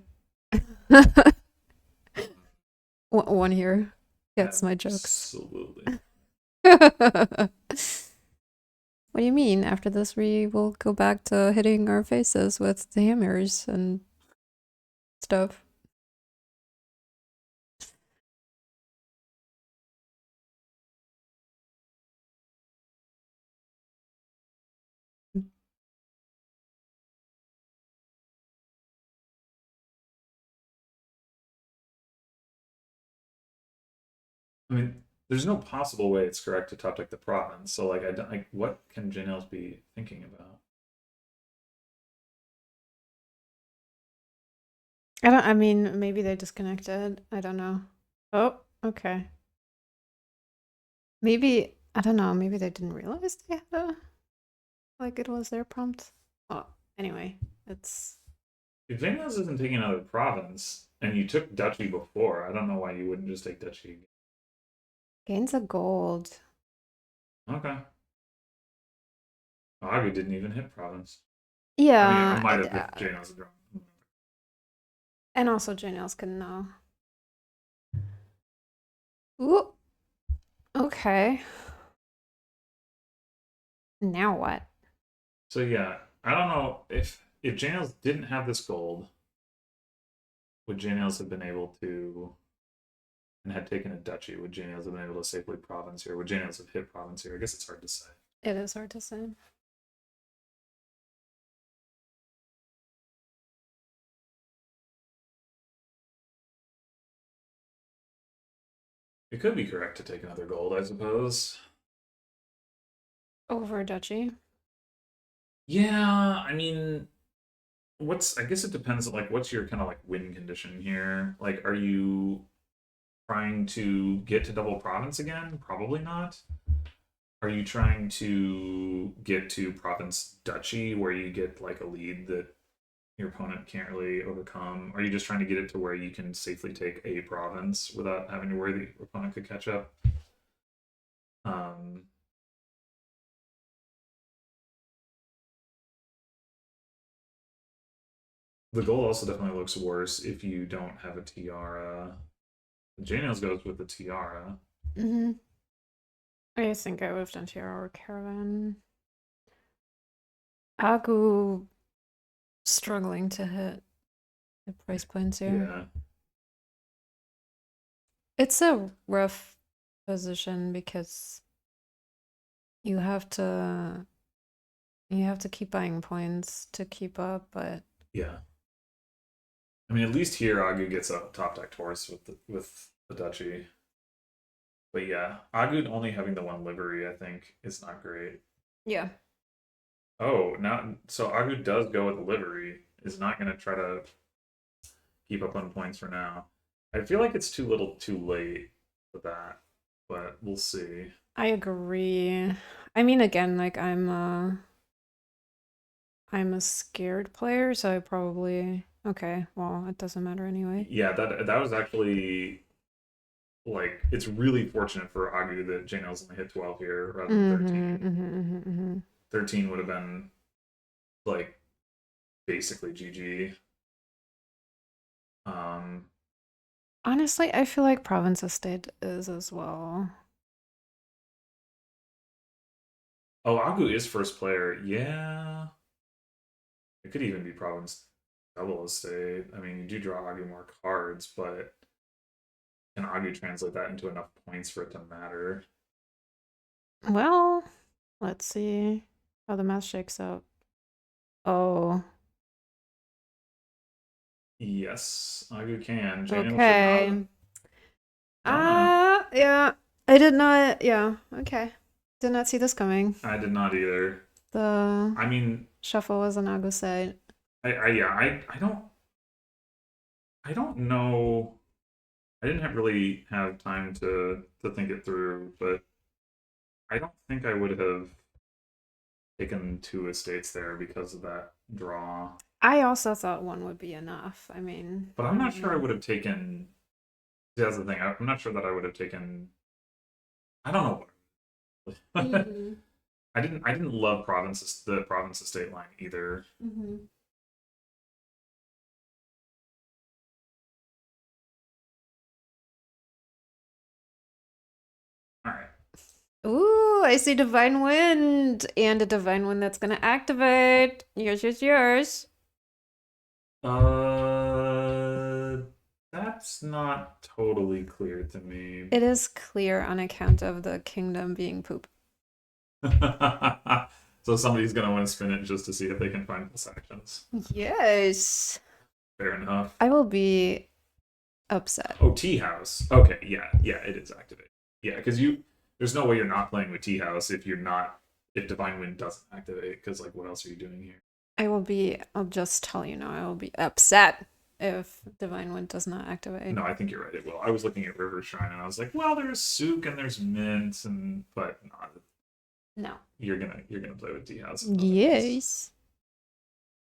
One here gets my jokes.
Absolutely.
What do you mean? After this, we will go back to hitting our faces with the hammers and stuff.
I mean, there's no possible way it's correct to top deck the province. So like, I don't like what can JNails be thinking about?
I mean, maybe they disconnected. I don't know. Oh, okay. Maybe, I don't know. Maybe they didn't realize they had a, like it was their prompt. Well, anyway, it's.
If JNails isn't taking another province, and you took duchy before, I don't know why you wouldn't just take duchy again.
Gains a gold.
Okay. Agu didn't even hit province. I mean, I
Yeah,
might have if JNails had drawn.
and also JNails can know. Ooh, okay. Now what?
So yeah, I don't know if JNails didn't have this gold, would JNails have been able to and had taken a duchy? Would JNails have been able to safely province here? Would JNails have hit province here? I guess it's hard to say.
It is hard to say.
It could be correct to take another gold, I suppose.
Over duchy.
Yeah, I mean, I guess it depends. Like, what's your kind of like win condition here? Like, are you trying to get to double province again? Probably not. Are you trying to get to province duchy where you get like a lead that your opponent can't really overcome? Are you just trying to get it to where you can safely take a province without having to worry the opponent could catch up? Um, the goal also definitely looks worse if you don't have a tiara. JNails goes with the tiara.
Mm-hmm. I think I would have done Tiara or Caravan. Agoo struggling to hit the price points here.
Yeah.
It's a rough position because you have to keep buying points to keep up, but
Yeah. I mean, at least here Agu gets a top deck horse with the duchy. But yeah, Agu only having the one livery, I think, is not great.
yeah.
Oh, not so Agu does go with the livery. Is not going to try to keep up on points for now. I feel like it's too little, too late for that, but we'll see.
I agree. I mean, again, like I'm a scared player, so I probably okay. Well, it doesn't matter anyway.
Yeah, that was actually like it's really fortunate for Agu that JNails only hit 12 here rather than 13. 13 would have been like basically GG.
Honestly, I feel like Province Estate is as well.
Oh, Agu is first player. Yeah. It could even be Province Double Estate. I mean, you do draw Agu more cards, but can Agu translate that into enough points for it to matter?
Well, let's see how the math shakes out. Oh,
Yes, Agu can.
okay.
Donut.
Yeah. I did not. Yeah. Okay. Did not see this coming.
I did not either.
The
I mean,
shuffle was an Agu site.
I don't know. I didn't really have time to think it through, but I don't think I would have taken two estates there because of that draw.
I also thought one would be enough. I mean,
But I'm not sure I would have taken. See, that's the thing. I'm not sure that I would have taken. I don't know.
Mm-hmm.
I didn't love the province estate line either.
Mm-hmm.
All right.
Ooh, I see Divine Wind and a Divine Wind that's gonna activate. Yours.
Uh, that's not totally clear to me.
It is clear on account of the kingdom being poop.
So somebody's gonna want to spin it just to see if they can find plus actions.
Yes.
Fair enough.
I will be upset.
Oh, Tea House. Okay, yeah, it is activated. Yeah, because there's no way you're not playing with Tea House if Divine Wind doesn't activate. Because like, what else are you doing here?
I'll just tell you now, I will be upset if Divine Wind does not activate.
No, I think you're right. It will. I was looking at River Shrine and I was like, well, there's Sook and there's Mint, but not.
No.
You're gonna play with Tea House.
Yes.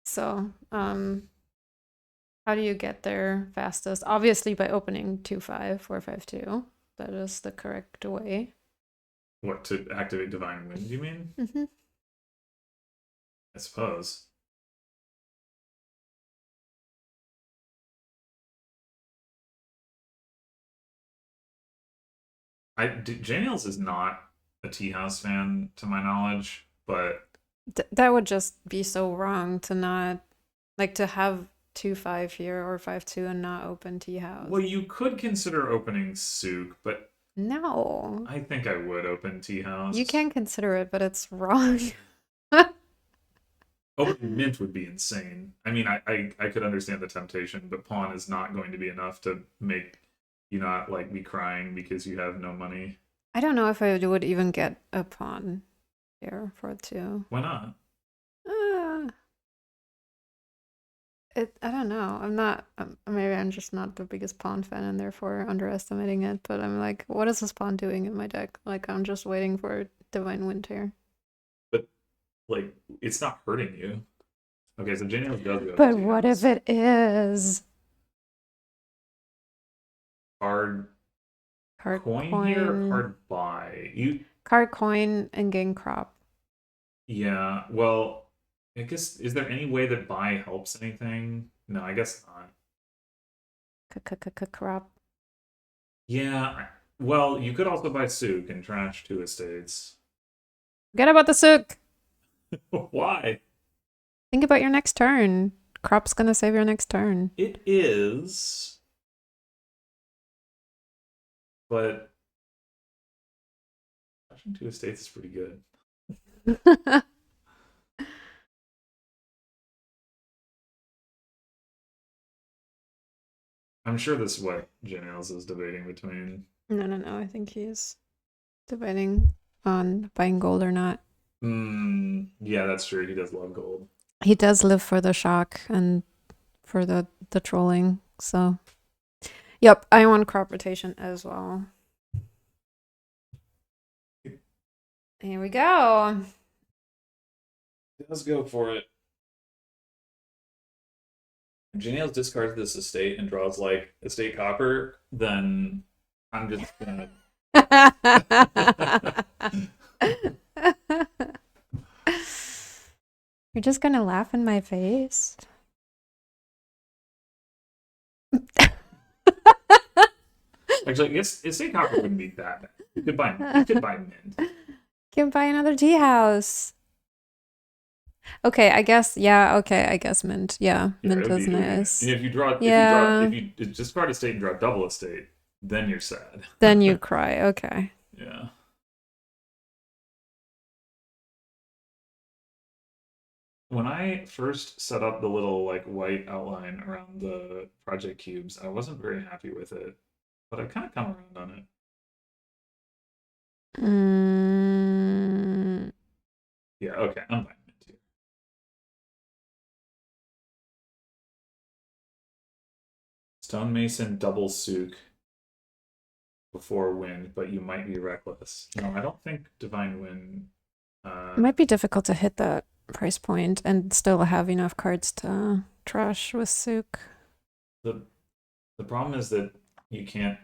So, how do you get there fastest? Obviously by opening 25452. That is the correct way.
What, to activate Divine Wind? You mean?
Mm-hmm.
I suppose. JNails is not a Tea House fan to my knowledge, but
That would just be so wrong to not like to have 2-5 here or 5-2 and not open Tea House.
Well, you could consider opening Sook, but
no.
I think I would open Tea House.
You can consider it, but it's wrong.
Opening Mint would be insane. I mean, I could understand the temptation, but Pawn is not going to be enough to make you not like be crying because you have no money.
I don't know if I would even get a pawn here for 2.
Why not?
I don't know. I'm not. Maybe I'm just not the biggest pawn fan and therefore underestimating it. But I'm like, what is this pawn doing in my deck? Like, I'm just waiting for Divine Wind here.
But like, it's not hurting you. Okay, so JNails does go
But
to
what if
house.
it is?
Hard
Card
coin here,
coin,
hard buy. You
card coin, and gain crop.
yeah. Well, I guess is there any way that buy helps anything? No, I guess not.
Crop.
Yeah. Well, you could also buy Souk and trash two estates.
Forget about the souk.
Why?
Think about your next turn. Crop's gonna save your next turn.
It is, but trashing two estates is pretty good. I'm sure this is what JNails is debating between.
No. I think he's debating on buying gold or not.
Yeah, that's true. He does love gold.
He does live for the shock and for the trolling. So, yep, I want crop rotation as well. Here we go.
Let's go for it. If JNails discards this estate and draws like estate copper, then I'm just gonna.
You're just gonna laugh in my face?
Actually, I guess estate copper wouldn't be that bad. You could buy mint.
Can buy another tea house. Okay, I guess, yeah, okay, I guess mint. Yeah,
Yeah,
mint is
it would be
nice.
mint.
Yeah.
If you discard estate and draw double estate, then you're sad.
Then you cry. Okay.
Yeah. When I first set up the little like white outline around the project cubes, I wasn't very happy with it, but I've kind of come around on it.
Mm,
Yeah, okay, I'm buying mint here. Stonemason double souk before wind, but you might be reckless. No, I don't think divine wind.
it might be difficult to hit that price point and still have enough cards to trash with souk.
the the problem is that you can't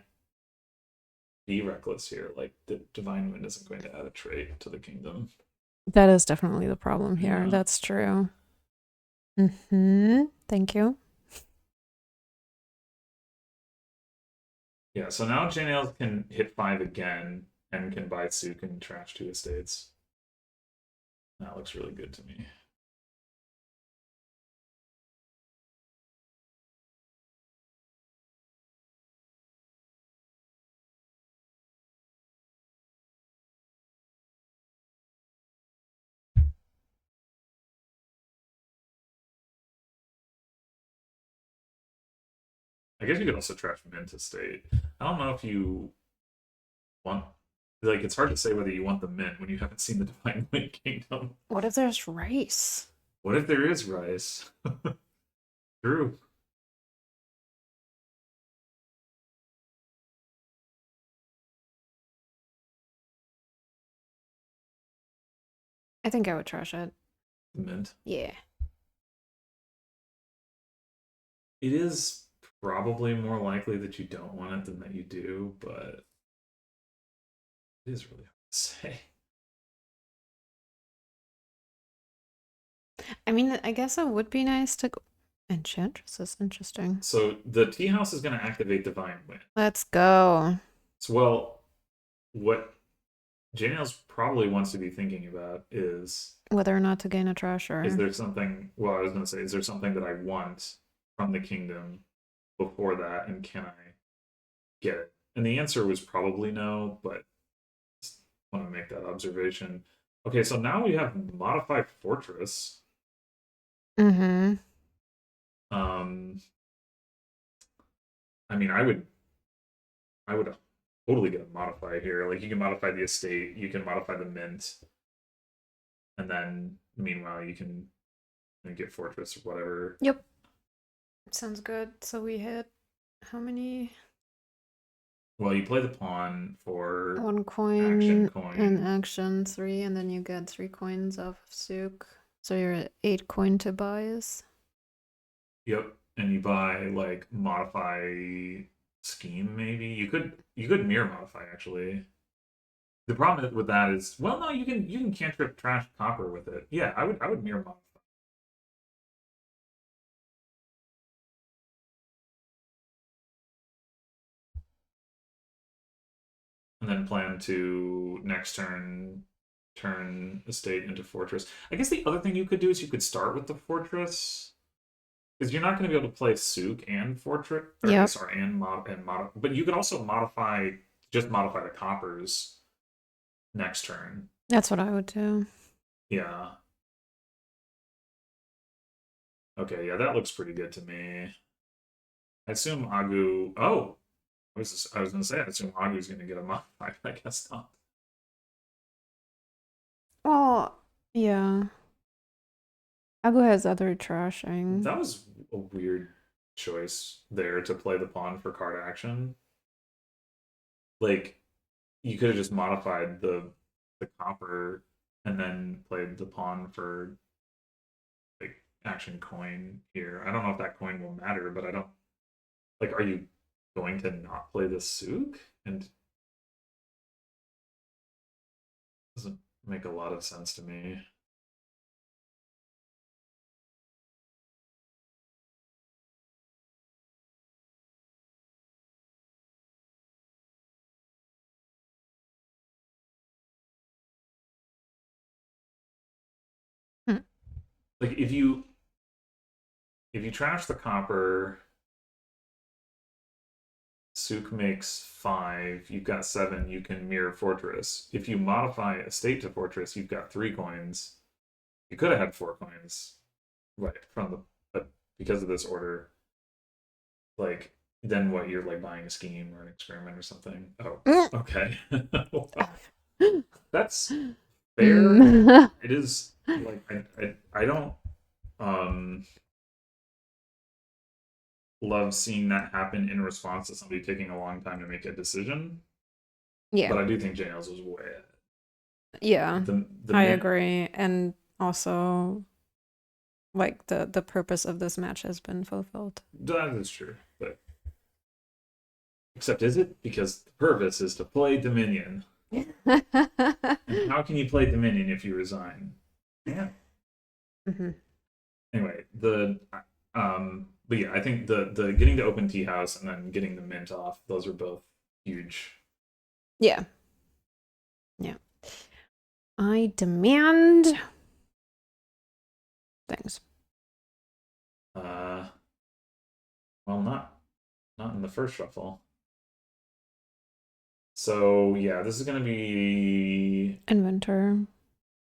be reckless here. Like the divine wind isn't going to add a trait to the kingdom.
That is definitely the problem here.
Yeah.
That's true. Thank you.
Yeah, so now JNails can hit 5 again and can buy souk and trash two estates. That looks really good to me. I guess you could also trash mint estate. I don't know if you want, like, it's hard to say whether you want the mint when you haven't seen the Divine Wind Kingdom.
What if there's rice?
What if there is rice? True.
I think I would trash it.
The mint.
Yeah.
It is probably more likely that you don't want it than that you do, but it is really hard to say.
I mean, I guess it would be nice to go. Enchantress is interesting.
So the tea house is going to activate Divine Wind.
Let's go.
So, well, what JNails probably wants to be thinking about is
Whether or not to gain a trasher.
is there something, well, I was going to say, is there something that I want from the kingdom before that, and can I get it? And the answer was probably no, but just want to make that observation. Okay, so now we have Modified Fortress.
Mm-hmm.
I mean, I would totally get a modify here. Like you can modify the estate, you can modify the mint, and then meanwhile you can get fortress or whatever.
Yep. Sounds good. So we hit how many?
Well, you play the pawn for
1
action
coin and
coin.
action 3, and then you get 3 coins off of Sook. So you're at 8 coin to buys.
Yep, and you buy like modify scheme maybe. You could mirror modify actually. The problem with that is, well, no, you can cantrip trash copper with it. Yeah, I would mirror modify. And then plan to next turn estate into fortress. I guess the other thing you could do is you could start with the fortress because you're not going to be able to play souk and fortress, or
Yep,
sorry, and but you could also modify the coppers next turn.
that's what I would do.
Yeah. Okay. Yeah, that looks pretty good to me. I assume Agu. Oh, I was going to say I assume Agu's going to get a modified. I guess not.
Well, yeah. Agu has other trashing.
That was a weird choice there to play the pawn for card action. Like you could have just modified the copper and then played the pawn for like action coin here. I don't know if that coin will matter, but I don't like. Are you going to not play the souk? And doesn't make a lot of sense to me.
Hmm.
Like if you trash the copper, souk makes 5. You've got 7. You can mirror fortress. If you modify estate to fortress, you've got 3 coins. You could have had 4 coins, right from the, but because of this order, like then what? You're like buying a scheme or an experiment or something. Oh, okay. That's fair.
Mm.
It is like I don't um love seeing that happen in response to somebody taking a long time to make a decision.
Yeah,
But I do think JNails was way
yeah,
the
I
mint.
agree. And also, like, the purpose of this match has been fulfilled.
That is true, but except is it because the purpose is to play Dominion, and how can you play Dominion if you resign? Yeah.
Hmm.
Anyway, but yeah, I think the getting to open tea house and then getting the mint off, those are both huge.
Yeah, yeah. I demand things.
Uh, well, not in the first shuffle. So yeah, this is gonna be,
Inventor.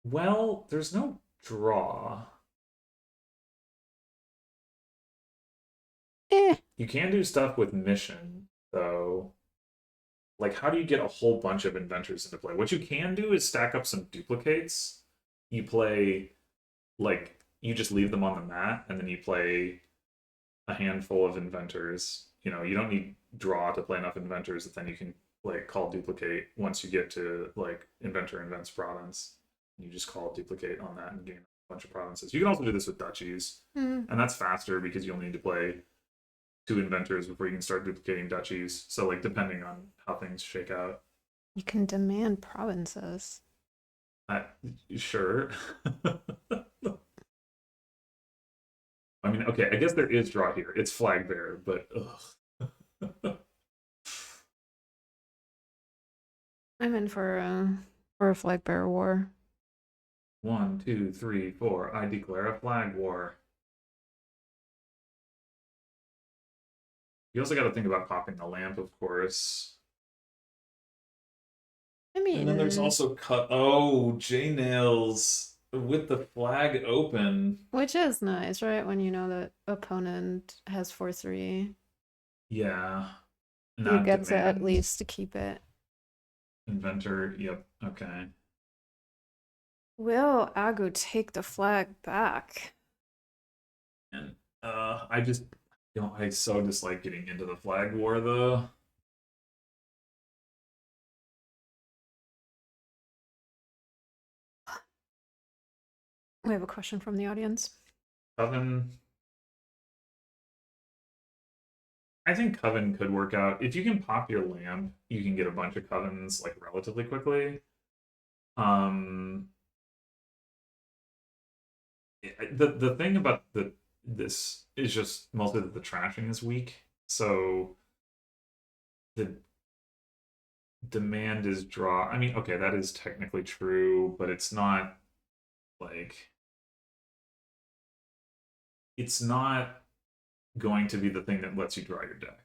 well, there's no draw.
Eh.
You can do stuff with mission though. Like, how do you get a whole bunch of inventors into play? What you can do is stack up some duplicates. You play, like, you just leave them on the mat, and then you play a handful of inventors. You don't need draw to play enough inventors that then you can like call duplicate once you get to like inventor invents province. You just call duplicate on that and gain a bunch of provinces. You can also do this with duchies,
Mm.
and that's faster because you'll need to play 2 inventors before you can start duplicating duchies. So like depending on how things shake out.
You can demand provinces.
I, sure. I mean, okay, I guess there is draw here. It's flag bearer, but ugh.
I'm in for a flag bearer war.
1, 2, 3, 4. I declare a flag war. You also got to think about popping the lamp, of course.
I
And then there's
mean,
also cut. Oh, JNails with the flag open.
which is nice, right? When you know that opponent has 4-3,
Yeah,
you
not
get to at
demand.
least keep it.
Inventor. Yep. Okay.
Will Agu take the flag back?
And I just You know, I so dislike getting into the flag war though.
We have a question from the audience.
Coven. I think Coven could work out. If you can pop your lamp, you can get a bunch of Covens like relatively quickly. Um, the thing about this is just mostly that the trashing is weak. So the demand is draw. I mean, okay, that is technically true, but it's not like it's not going to be the thing that lets you draw your deck.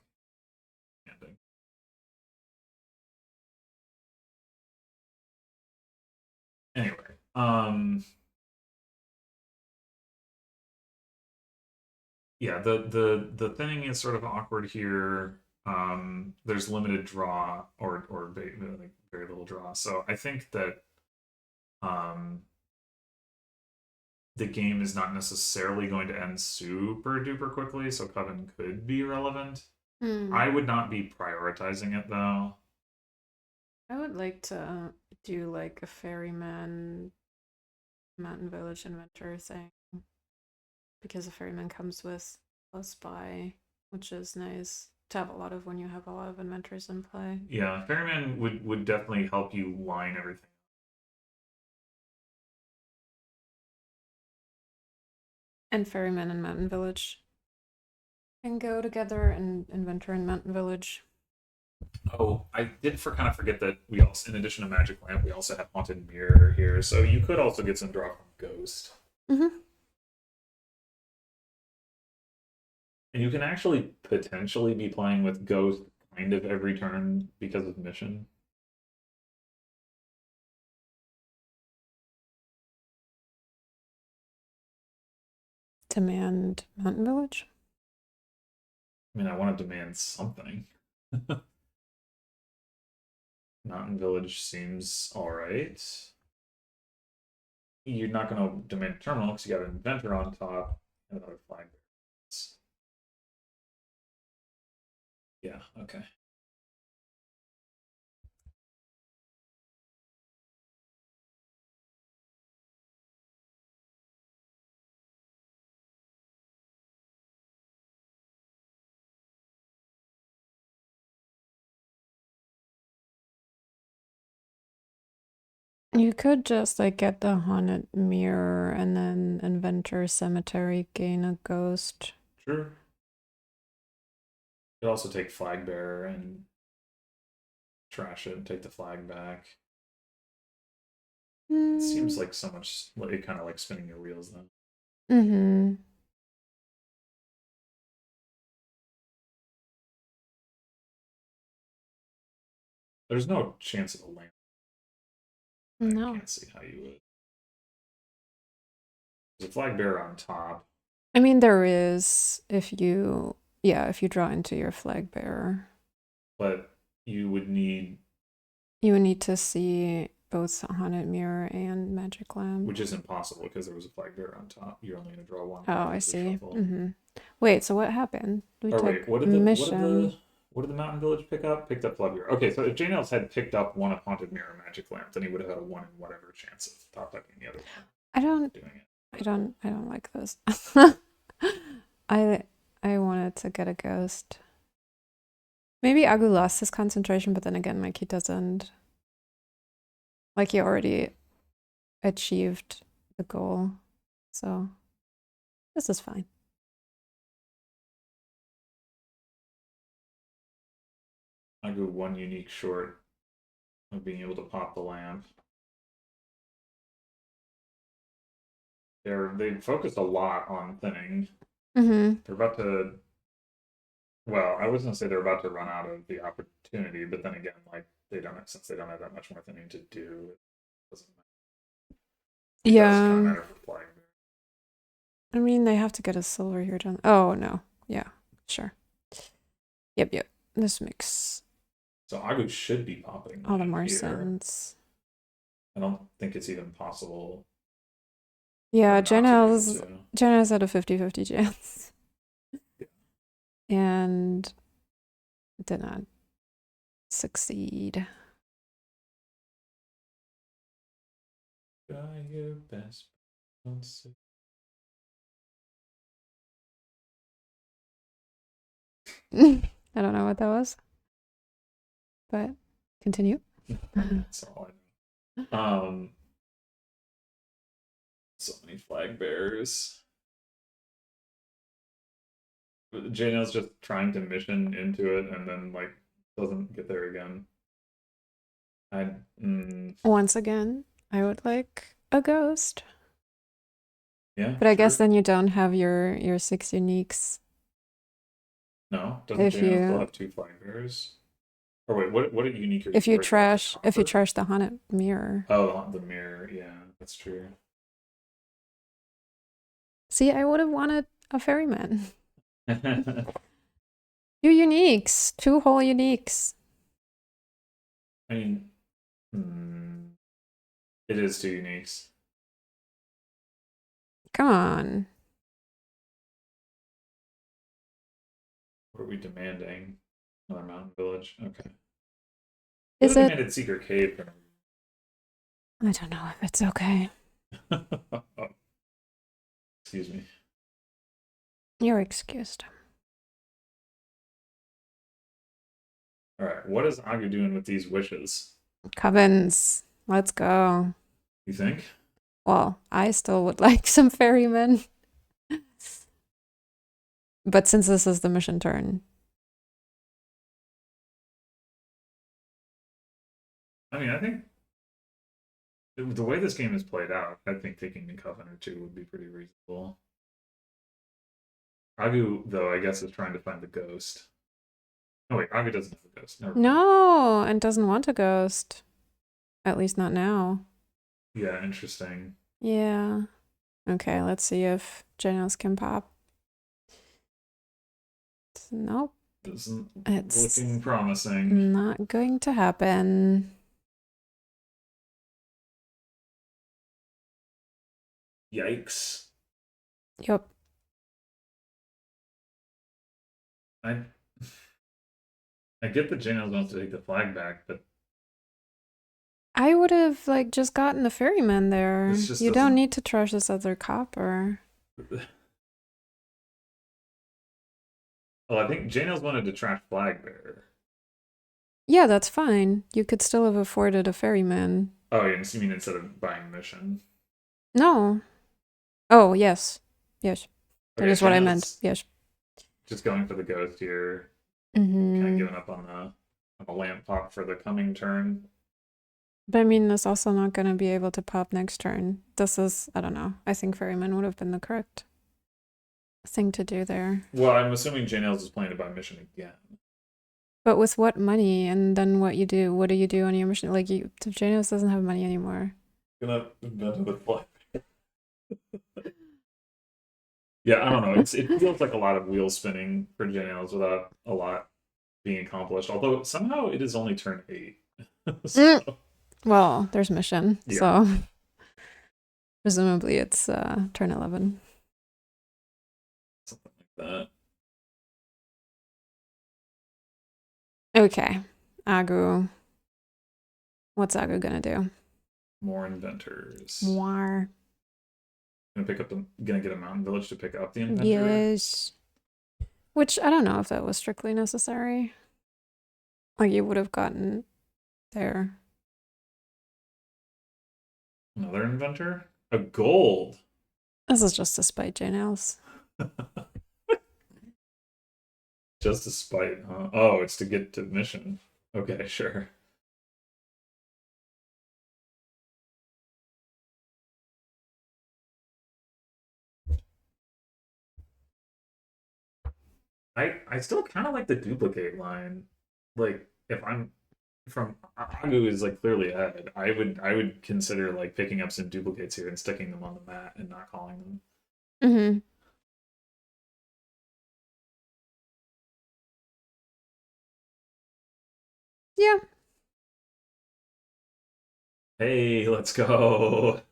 Anyway, yeah, the thinning is sort of awkward here. There's limited draw or like very little draw. So I think that um, the game is not necessarily going to end super duper quickly. So Coven could be relevant. I would not be prioritizing it though.
I would like to do like a ferryman mountain village inventor thing, because a ferryman comes with plus buy, which is nice to have a lot of when you have a lot of inventors in play.
Yeah, Ferryman would definitely help you line everything.
And ferryman and mountain village can go together, and inventor and mountain village.
Oh, I did kind of forget that we also, in addition to Magic Lamp, we also have Haunted Mirror here. So you could also get some draw from Ghost.
Mm-hmm.
And you can actually potentially be playing with Ghost kind of every turn because of Mission.
Demand mountain village.
I mean, I want to demand something. Mountain Village seems alright. You're not going to demand terminal because you got an inventor on top and another flag. Yeah, okay.
You could just like get the haunted mirror and then inventor cemetery, gain a ghost.
Sure. You could also take Flag Bearer and trash it and take the flag back. It seems like so much, like kind of like spinning your wheels then.
Mm-hmm.
There's no chance of a lamp.
No.
I can't see how you would. There's a flag bearer on top.
I mean, there is if you draw into your flag bearer.
But you would need.
You would need to see both haunted mirror and magic lamp.
Which is impossible because there was a flag bearer on top. You're only going to draw one.
Oh, I see. Mm-hmm. Wait, so what happened?
We took wait, what did
mission.
What did the Mountain Village pick up? Picked up Flag Bearer. Okay, so if JNails had picked up one of Haunted Mirror and Magic Lamp, then he would have had a 1 in whatever chance of top decking the other one.
I don't like this. I wanted to get a ghost. Maybe Agoo lost his concentration, but then again, like he doesn't. Like he already achieved the goal. So this is fine.
Agoo one unique short of being able to pop the lamp. They focused a lot on thinning.
Mm-hmm.
They're about to. Well, I was gonna say they're about to run out of the opportunity, but then again, like since they don't have that much more thinning to do, it doesn't matter. It does kind of matter for flying.
I mean, they have to get a silver here done. Oh no, yeah, sure. Yep. This makes.
So Agoo should be popping
all the more sense.
I don't think it's even possible.
Yeah, JNails had a 50-50 chance. and did not succeed.
Try your best. Don't say-
I don't know what that was, but continue.
That's all I know. So many flag bearers. JNails just trying to mission into it and then like doesn't get there again. I
Once again, I would like a ghost.
yeah.
But I guess
sure.
then you don't have your 6 uniques.
No, doesn't
If
JNails still
you
have 2 flag bearers? Or wait, what unique are you
if you
breaking up?
trash the haunted mirror.
Oh, the mirror. Yeah, that's true.
See, I would have wanted a ferryman.
I
2 uniques, 2 whole uniques.
mean, it is 2 uniques.
Come on.
What are we demanding? Another mountain village. Okay.
Is
We
it?
demanded secret cave.
I don't know if it's okay.
Oh, excuse me.
You're excused.
All right, what is Agoo doing with these wishes?
Covens, let's go.
You think?
Well, I still would like some ferrymen. But since this is the mission turn.
I mean, I think the way this game is played out, I think taking a coven or 2 would be pretty reasonable. Agoo, though, I guess is trying to find the ghost. Oh wait, Agoo doesn't have a ghost. Never mind.
No, and doesn't want a ghost. At least not now.
Yeah, interesting.
Yeah. Okay, let's see if JNails can pop. Nope.
Isn't
It's
looking promising.
not going to happen.
Yikes.
Yep.
I get that JNails wants to take the flag back, but
I would have like just gotten the ferryman there.
this just
You
doesn't.
don't need to trash this other copper.
Well, I think JNails wanted to trash flag bearer.
Yeah, that's fine. You could still have afforded a ferryman.
Oh, yeah, you mean instead of buying mission?
No. Oh, yes. Yes. That
Okay,
is what I meant.
JNails
Yes.
just going for the ghost here.
Mm-hmm.
Kind of giving up on the lamp pop for the coming turn.
But I mean, it's also not going to be able to pop next turn. This is, I don't know. I think ferryman would have been the correct thing to do there.
Well, I'm assuming JNails is playing to buy mission again.
But with what money? And then what you do? What do you do on your mission? Like, JNails doesn't have money anymore.
Gonna invent the flag. Yeah, I don't know. It feels like a lot of wheel spinning for JNails without a lot being accomplished. Although somehow it is only turn 8. So,
Well, there's mission,
yeah.
so presumably it's turn 11.
Something like that.
Okay, Agoo. What's Agoo gonna do?
More inventors.
More.
Gonna get a mountain village to pick up the inventor.
Yes. Which I don't know if that was strictly necessary. Like you would have gotten there.
Another inventor? A gold.
This is just to spite JNails.
Just a spite, huh? Oh, it's to get to mission. Okay, sure. I still kind of like the duplicate line. Like if I'm from Agoo is like clearly ahead. I would consider like picking up some duplicates here and sticking them on the mat and not calling them.
Mm-hmm. Yeah.
Hey, let's go.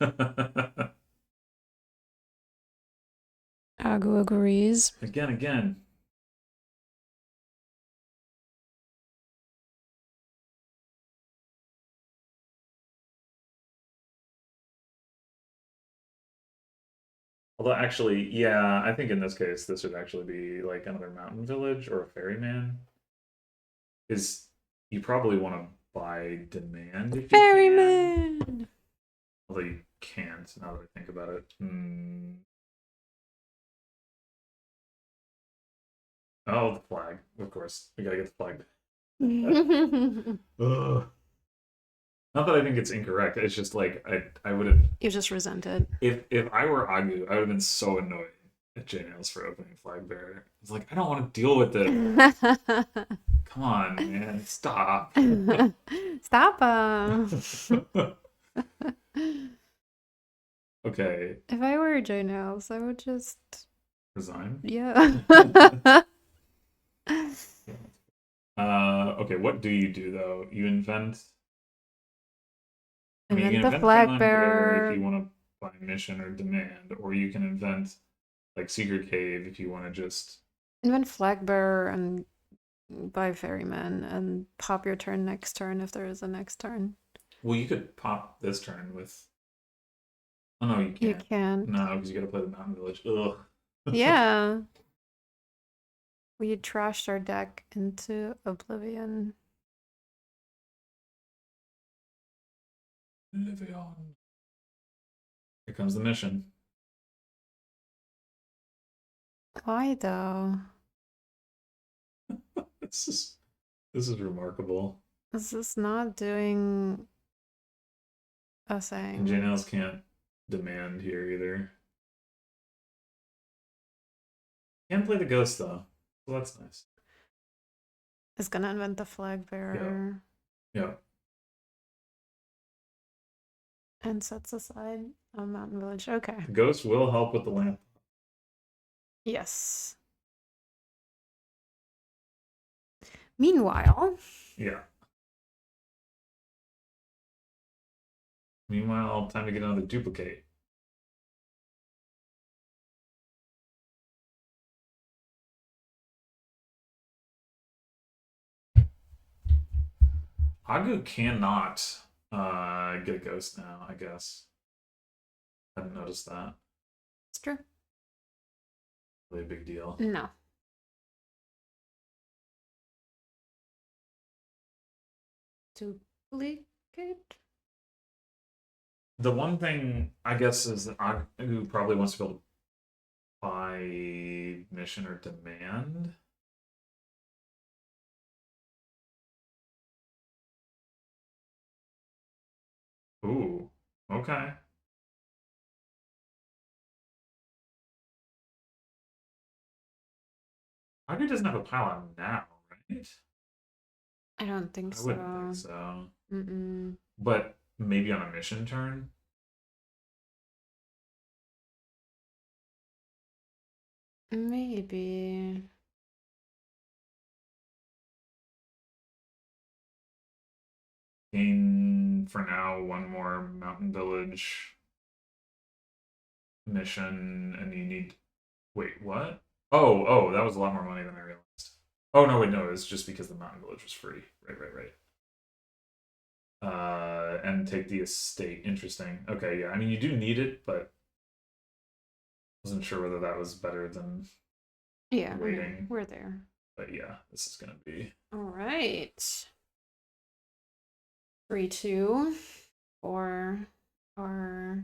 Agoo agrees.
Again. Although actually, yeah, I think in this case this would actually be like another mountain village or a ferryman. Is you probably want to buy demand if you can.
Ferryman.
Although you can't now that I think about it. Oh, the flag. Of course. We gotta get the flag. Ugh. Not that I think it's incorrect. It's just like I would have
You just resent it.
if I were Agu, I would have been so annoyed at JNails for opening flag bearer. It's like I don't want to deal with it. Come on, man, stop.
Stop.
Okay,
If I were JNails, I would just
resign.
yeah.
Okay, what do you do though? You invent. I mean, you
Invent
can
the
invent
flag
Frontline Bear if
bearer.
you want to buy mission or demand, or you can invent like Secret Cave if you want to just.
Invent flag bearer and buy ferryman and pop your turn next turn if there is a next turn.
Well, you could pop this turn with. Oh no, you
You
can't.
can't.
No, because you got to play the Mountain Village. Ugh.
Yeah. We trashed our deck into oblivion.
Live on. Here comes the mission.
Why though?
This is remarkable.
Is this not doing a
And
thing?
JNails can't demand here either. Can play the ghost though, so that's nice.
It's gonna invent the flag bearer.
Yeah.
And sets aside a mountain village. Okay.
The ghost will help with the lamp.
Yes. Meanwhile,
Yeah. Meanwhile, time to get another duplicate. Agu cannot get a ghost now, I guess. I hadn't noticed that.
it's true.
Really a big deal.
No. Duplicate?
The one thing I guess is that Agu probably wants to be able to buy mission or demand. Ooh, okay. Agu doesn't have a pile now, right?
I don't think
I
so.
wouldn't think so.
Mm-mm.
But maybe on a mission turn.
Maybe.
Gain for now one more mountain village mission, and you need. Wait, what? Oh, that was a lot more money than I realized. Oh no, wait, no, it's just because the mountain village was free. Right. And take the estate. Interesting. Okay, yeah. I mean, you do need it, but wasn't sure whether that was better than
Yeah,
waiting.
we're there.
But yeah, this is gonna be.
All right. 3-2 for our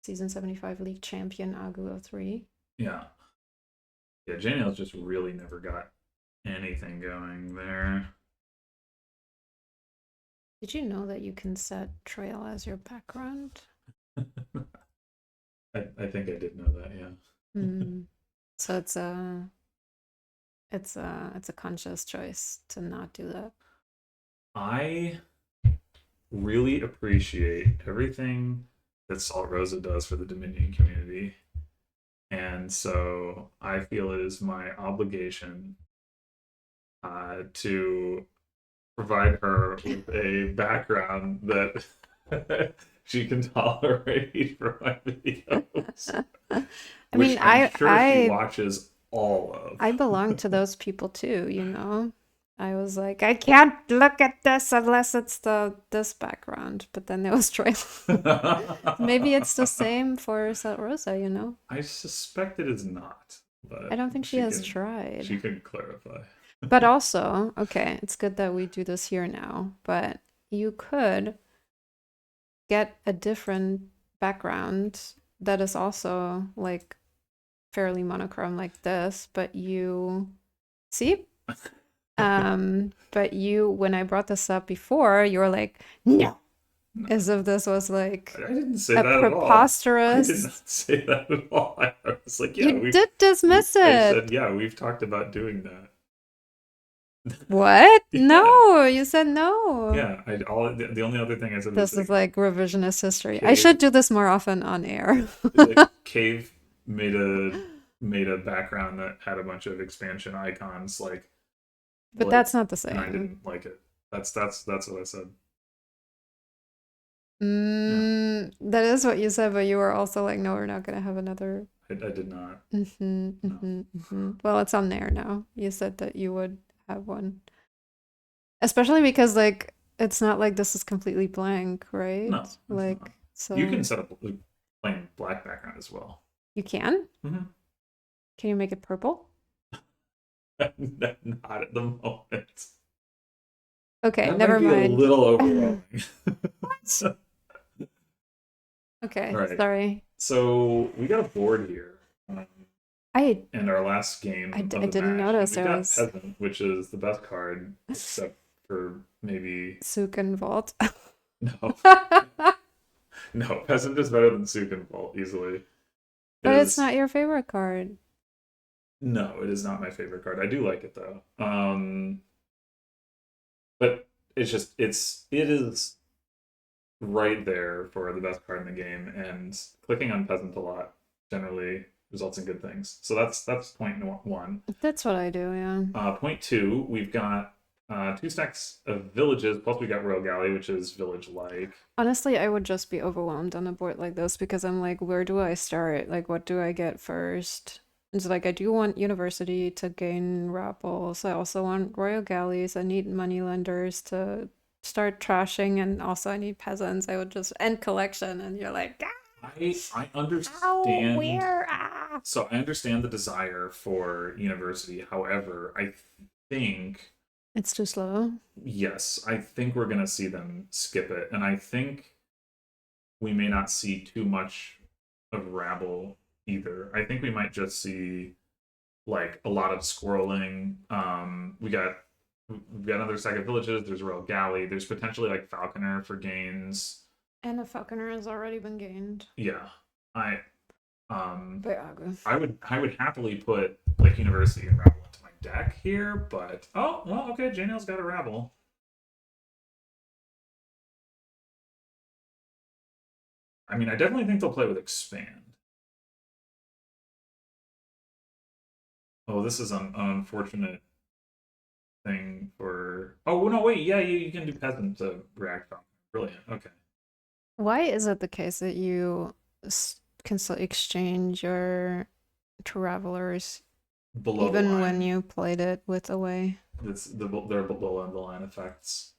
season 75 league champion agoo03.
Yeah. Yeah, JNails just really never got anything going there.
Did you know that you can set trail as your background?
I think I did know that, yeah.
So it's a conscious choice to not do that.
I really appreciate everything that Salt Rosa does for the Dominion community. And so I feel it is my obligation to provide her with a background that she can tolerate for my videos.
I mean,
I'm sure she watches all of.
I belong to those people too, you know. I was like, I can't look at this unless it's this background. But then there was trails. Maybe it's the same for Rosa, you know?
I suspect it is not,
I
but
don't think she has tried.
She can clarify.
But also, okay, it's good that we do this here now, but you could get a different background that is also like fairly monochrome like this, but you see? But you, when I brought this up before, you were like, no. As if this was like
I didn't say
a
that
preposterous.
at all. I did not say that at all. I was like, yeah,
you did dismiss it.
I said, yeah, we've talked about doing that.
What?
Yeah.
No, you said no.
Yeah, the only other thing I said
this
was
is like revisionist history.
Cave,
I should do this more often on air.
Cave made a background that had a bunch of expansion icons,
but that's not the same.
And I didn't like it. That's what I said.
That is what you said, but you were also like, no, we're not gonna have another.
I did not.
Well, it's on there now. You said that you would have one, especially because like it's not like this is completely blank, right?
No,
like
not.
So
you can set up a plain black background as well.
You can.
Mm-hmm.
Can you make it purple?
Not at the moment.
Okay,
that
never
might be
mind.
A little overwhelming.
What? Okay,
right.
Sorry.
So we got a board here. And our last game.
I didn't notice
we got Peasant, which is the best card, except for maybe
Sukin Vault.
No. No, Peasant is better than Sukin Vault easily.
But it's not your favorite card.
No, it is not my favorite card. I do like it though. But it's just it is right there for the best card in the game, and clicking on Peasant a lot generally results in good things. So that's point one.
That's what I do, yeah.
Point two, we've got 2 stacks of villages, plus we got Royal Galley, which is village-like.
Honestly, I would just be overwhelmed on a board like this because I'm like, where do I start? Like, what do I get first? It's like, I do want university to gain rapples. I also want Royal Galleys. I need moneylenders to start trashing, and also I need peasants. I would just end collection, and you're like,
I understand.
Ow, where?
So I understand the desire for university. However, I think
it's too slow.
Yes, I think we're gonna see them skip it, and I think we may not see too much of rabble either. I think we might just see like a lot of scrolling. We've got another stack of villages. There's Royal Galley. There's potentially like Falconer for gains.
And a Falconer has already been gained.
Yeah,
by Agoo.
I would happily put like University and Rabble into my deck here, but oh well, okay. JNails got a Rabble. I mean, I definitely think they'll play with Expand. Oh, this is an unfortunate thing for. Oh no, wait, yeah, you can do Peasant to react Falconer. Brilliant. Okay.
Why is it the case that you can still exchange your travelers
below
even when you played it with away?
They're below the line effects,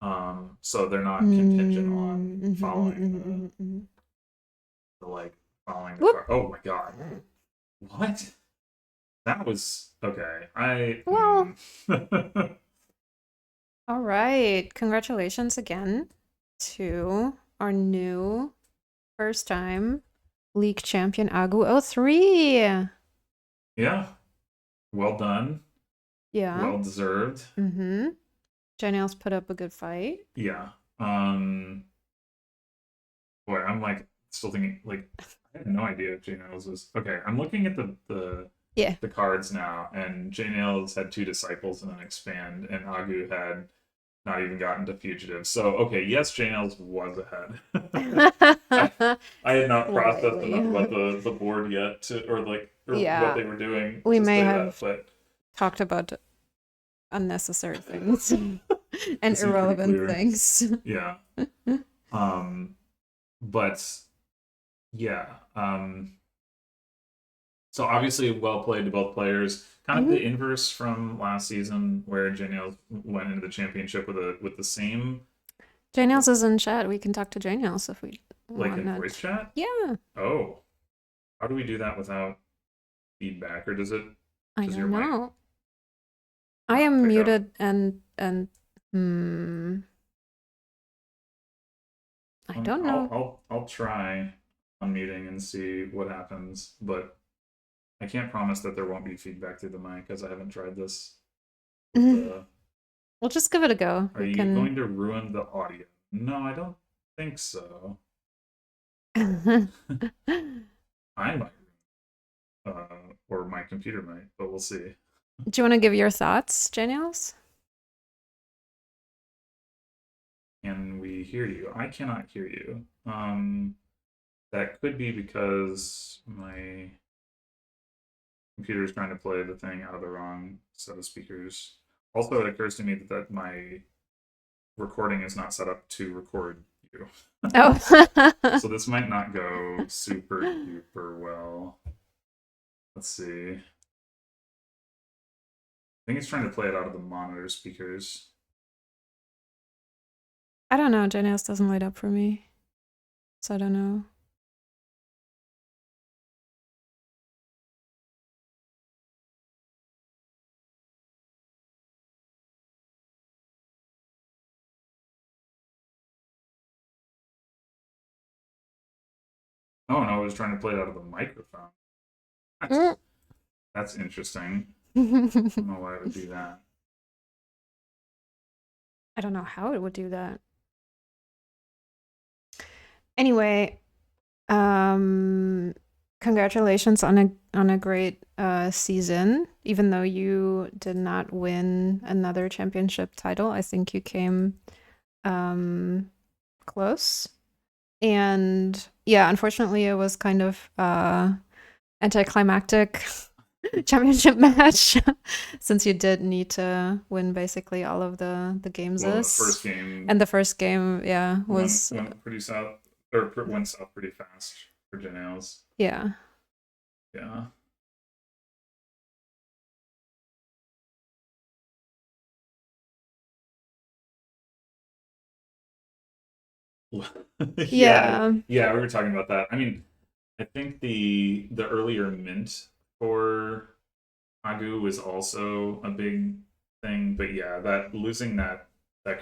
so they're not contingent on following following the card. Oh my god, what? That was okay.
All right, congratulations again to our new first time league champion agoo03.
Yeah, well done.
Yeah,
well deserved.
JNails put up a good fight.
Yeah. Boy, I'm like still thinking like I had no idea if JNails was okay. I'm looking at the cards now, and JNails had 2 disciples and an expand, and Agoo had not even gotten to fugitive. So okay, yes, JNails was ahead. I had not processed enough about the board yet or what they were doing.
We may have talked about unnecessary things and irrelevant things.
Yeah. But yeah. So obviously, well played to both players. Kind of
Hmm.
the inverse from last season, where JNails went into the championship with the same
JNails is in chat. We can talk to JNails if we
like
want
in voice
it.
chat.
Yeah,
Oh, how do we do that without feedback, or does it?
I
Does your
don't
mic
know. I
not
am
pick up?
muted and hmm. I don't know.
I'll try unmuting and see what happens, but I can't promise that there won't be feedback through the mic as I haven't tried this with
We'll
the.
just give it a go.
Are
We
you
can.
going to ruin the audio? No, I don't think so.
Do
I might, or my computer might, but we'll see.
you want to give your thoughts, JNails?
Can we hear you? I cannot hear you. That could be because my computer is trying to play the thing out of the wrong set of speakers. Also, it occurs to me that my recording is not set up to record you.
Oh.
So this might not go super duper well. Let's see. I think it's trying to play it out of the monitor speakers.
I don't know. JNails doesn't light up for me, so I don't know.
Oh no, it was trying to play it out of the microphone.
Mm.
That's interesting. I don't know why it would do that.
I don't know how it would do that. Anyway, congratulations on a great season. Even though you did not win another championship title, I think you came close. And yeah, unfortunately, it was kind of anticlimactic championship match since you did need to win basically all of the games.
Well, the first game
And the first game, yeah, was
went pretty south, or went south pretty fast for JNails.
yeah.
Yeah. Yeah,
Yeah.
yeah, we were talking about that. I mean, I think the earlier mint for Agu was also a big thing, but yeah, that losing that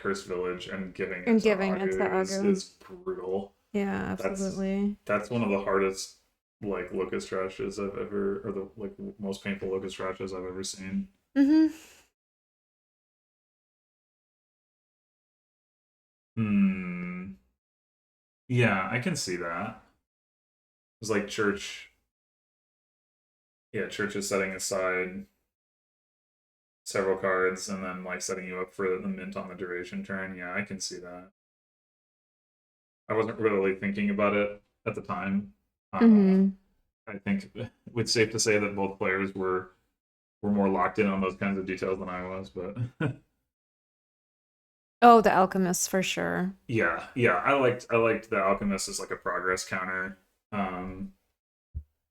cursed village and giving it
And
to
giving it to
Agu
Agoo.
is brutal.
Yeah,
That's
absolutely.
that's one of the hardest like locust trashes I've ever, or the like most painful locust trashes I've ever seen.
Mm-hmm.
Hmm. Yeah, I can see that. It's like church. Yeah, church is setting aside several cards and then like setting you up for the mint on the duration turn. Yeah, I can see that. I wasn't really thinking about it at the time.
Mm-hmm.
I think it's safe to say that both players were more locked in on those kinds of details than I was, but
Oh, the alchemist for sure.
yeah, yeah, I liked the alchemist as like a progress counter, um,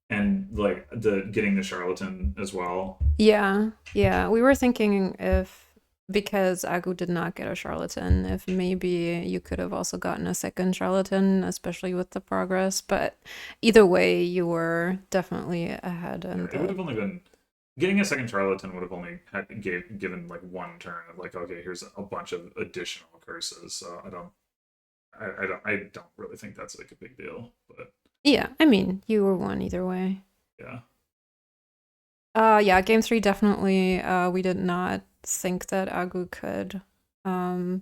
and like the getting the charlatan as well.
Yeah, yeah. We were thinking if because Agu did not get a charlatan, if maybe you could have also gotten a second charlatan, especially with the progress. But either way, you were definitely ahead
Yeah,
in
it would
the
have only been getting a second charlatan would have only given like one turn of like, okay, here's a bunch of additional curses. So I don't really think that's like a big deal, but
yeah. I mean, you were one either way.
yeah.
Yeah. Game three definitely. We did not think that Agu could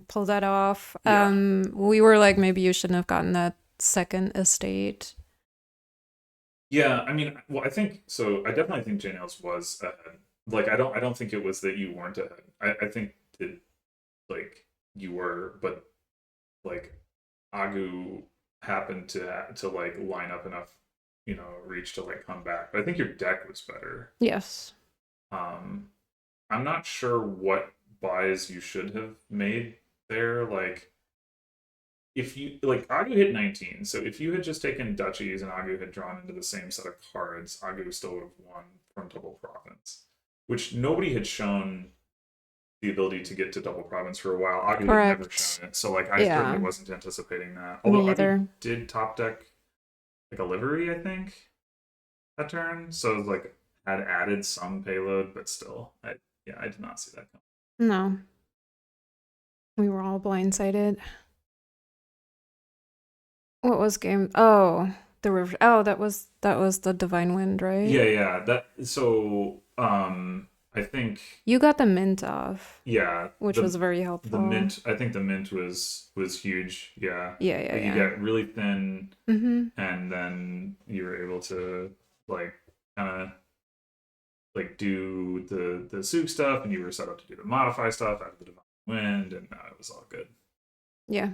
pull that off.
Yeah.
We were like, maybe you shouldn't have gotten that second estate.
Yeah, I mean, well, I think so. I definitely think JNails was ahead. Like, I don't think it was that you weren't ahead. I think that like you were, but like Agu happened to like line up enough, reach to like come back. But I think your deck was better.
Yes.
Um, I'm not sure what buys you should have made there. Like, if you like Agu hit 19, so if you had just taken duchies and Agu had drawn into the same set of cards, Agu still would have won from double province, which nobody had shown the ability to get to double province for a while. Agu had never
Correct.
shown it, so like I certainly
Yeah,
wasn't anticipating that. Although
me
Agu
either.
did top deck like a livery, I think, that turn, so it was like had added some payload, but still, I did not see that coming.
No. We were all blindsided. What was game? Oh, the river. Oh, that was the divine wind, right?
Yeah. That so I think
You got the mint off,
yeah,
which was very
the
helpful.
mint, I think the mint was huge. Yeah.
Yeah, yeah,
Like you
yeah.
got really thin
Mm-hmm.
and then you were able to like kind of like do the souk stuff and you were set up to do the modify stuff out of the divine wind and it was all good.
Yeah.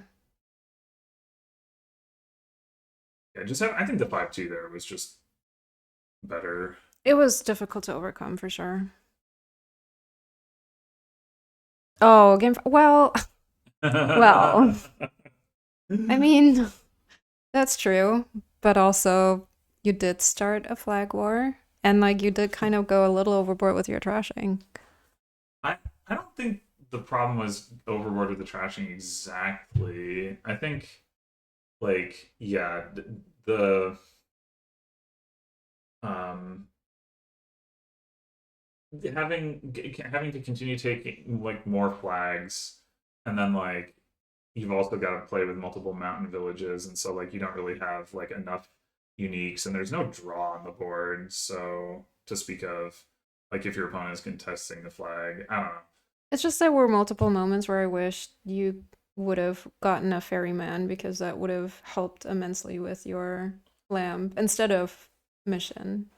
Yeah, just have, I think the 5-2 there was just better.
It was difficult to overcome for sure. Oh, well, well. I mean, that's true, but also you did start a flag war, and like you did kind of go a little overboard with your trashing.
I don't think the problem was overboard with the trashing exactly. I think like yeah, the um having to continue taking like more flags and then like you've also got to play with multiple mountain villages and so like you don't really have like enough uniques and there's no draw on the board so to speak of like if your opponent is contesting the flag I don't know.
It's just there were multiple moments where I wished you would have gotten a ferryman because that would have helped immensely with your lamp instead of mission.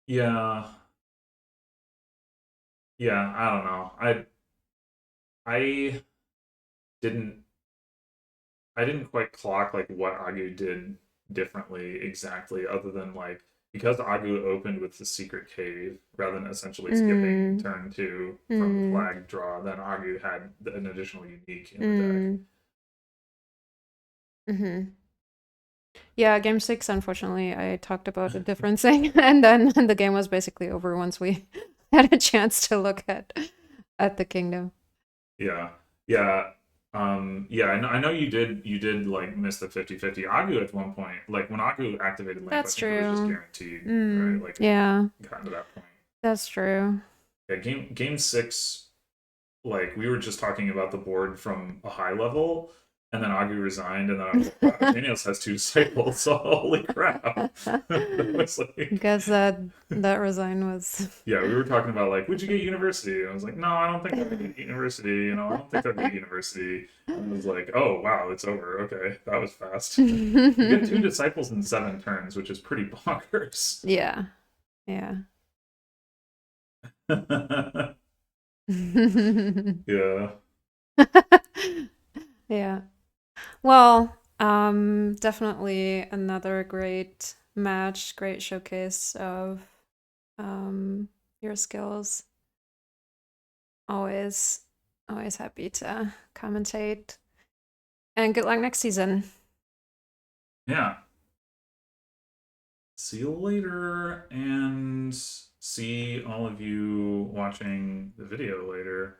Yeah, yeah, I don't know. I didn't I didn't quite clock like what Agu did differently exactly, other than like because Agu opened with the secret cave rather than essentially skipping
Mm,
turn two from the
mm,
flag draw, then Agu had an additional unique in the deck.
mm, mm-hmm. Yeah, game six, unfortunately, I talked about a different thing, and then the game was basically over once we had a chance to look at the kingdom.
Yeah, yeah, yeah. I know you did like miss the 50-50. Agu at one point, like when Agu activated Lamp, I
That's
think it was just
true.
guaranteed, right? Like it
Yeah,
gotten to that point.
that's true.
Yeah, game six, like we were just talking about the board from a high level, and then Agu resigned, and then I was like, wow, JNails has two disciples, so holy crap. That was like
Guess that resign was.
yeah, we were talking about like, would you get university? And I was like, no, I don't think I would get university, you know, I don't think I'd get university. And I was like, oh wow, it's over. Okay, that was fast. You get two disciples in 7 turns, which is pretty bonkers.
Yeah, yeah.
Yeah.
Yeah. Well, definitely another great match, great showcase of your skills. Always, always happy to commentate. And good luck next season.
Yeah. See you later and see all of you watching the video later.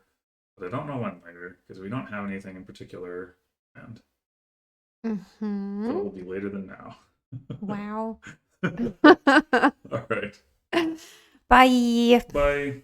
But I don't know when later because we don't have anything in particular planned.
Mm-hmm.
But it will be later than now.
Wow.
All right.
Bye.
Bye.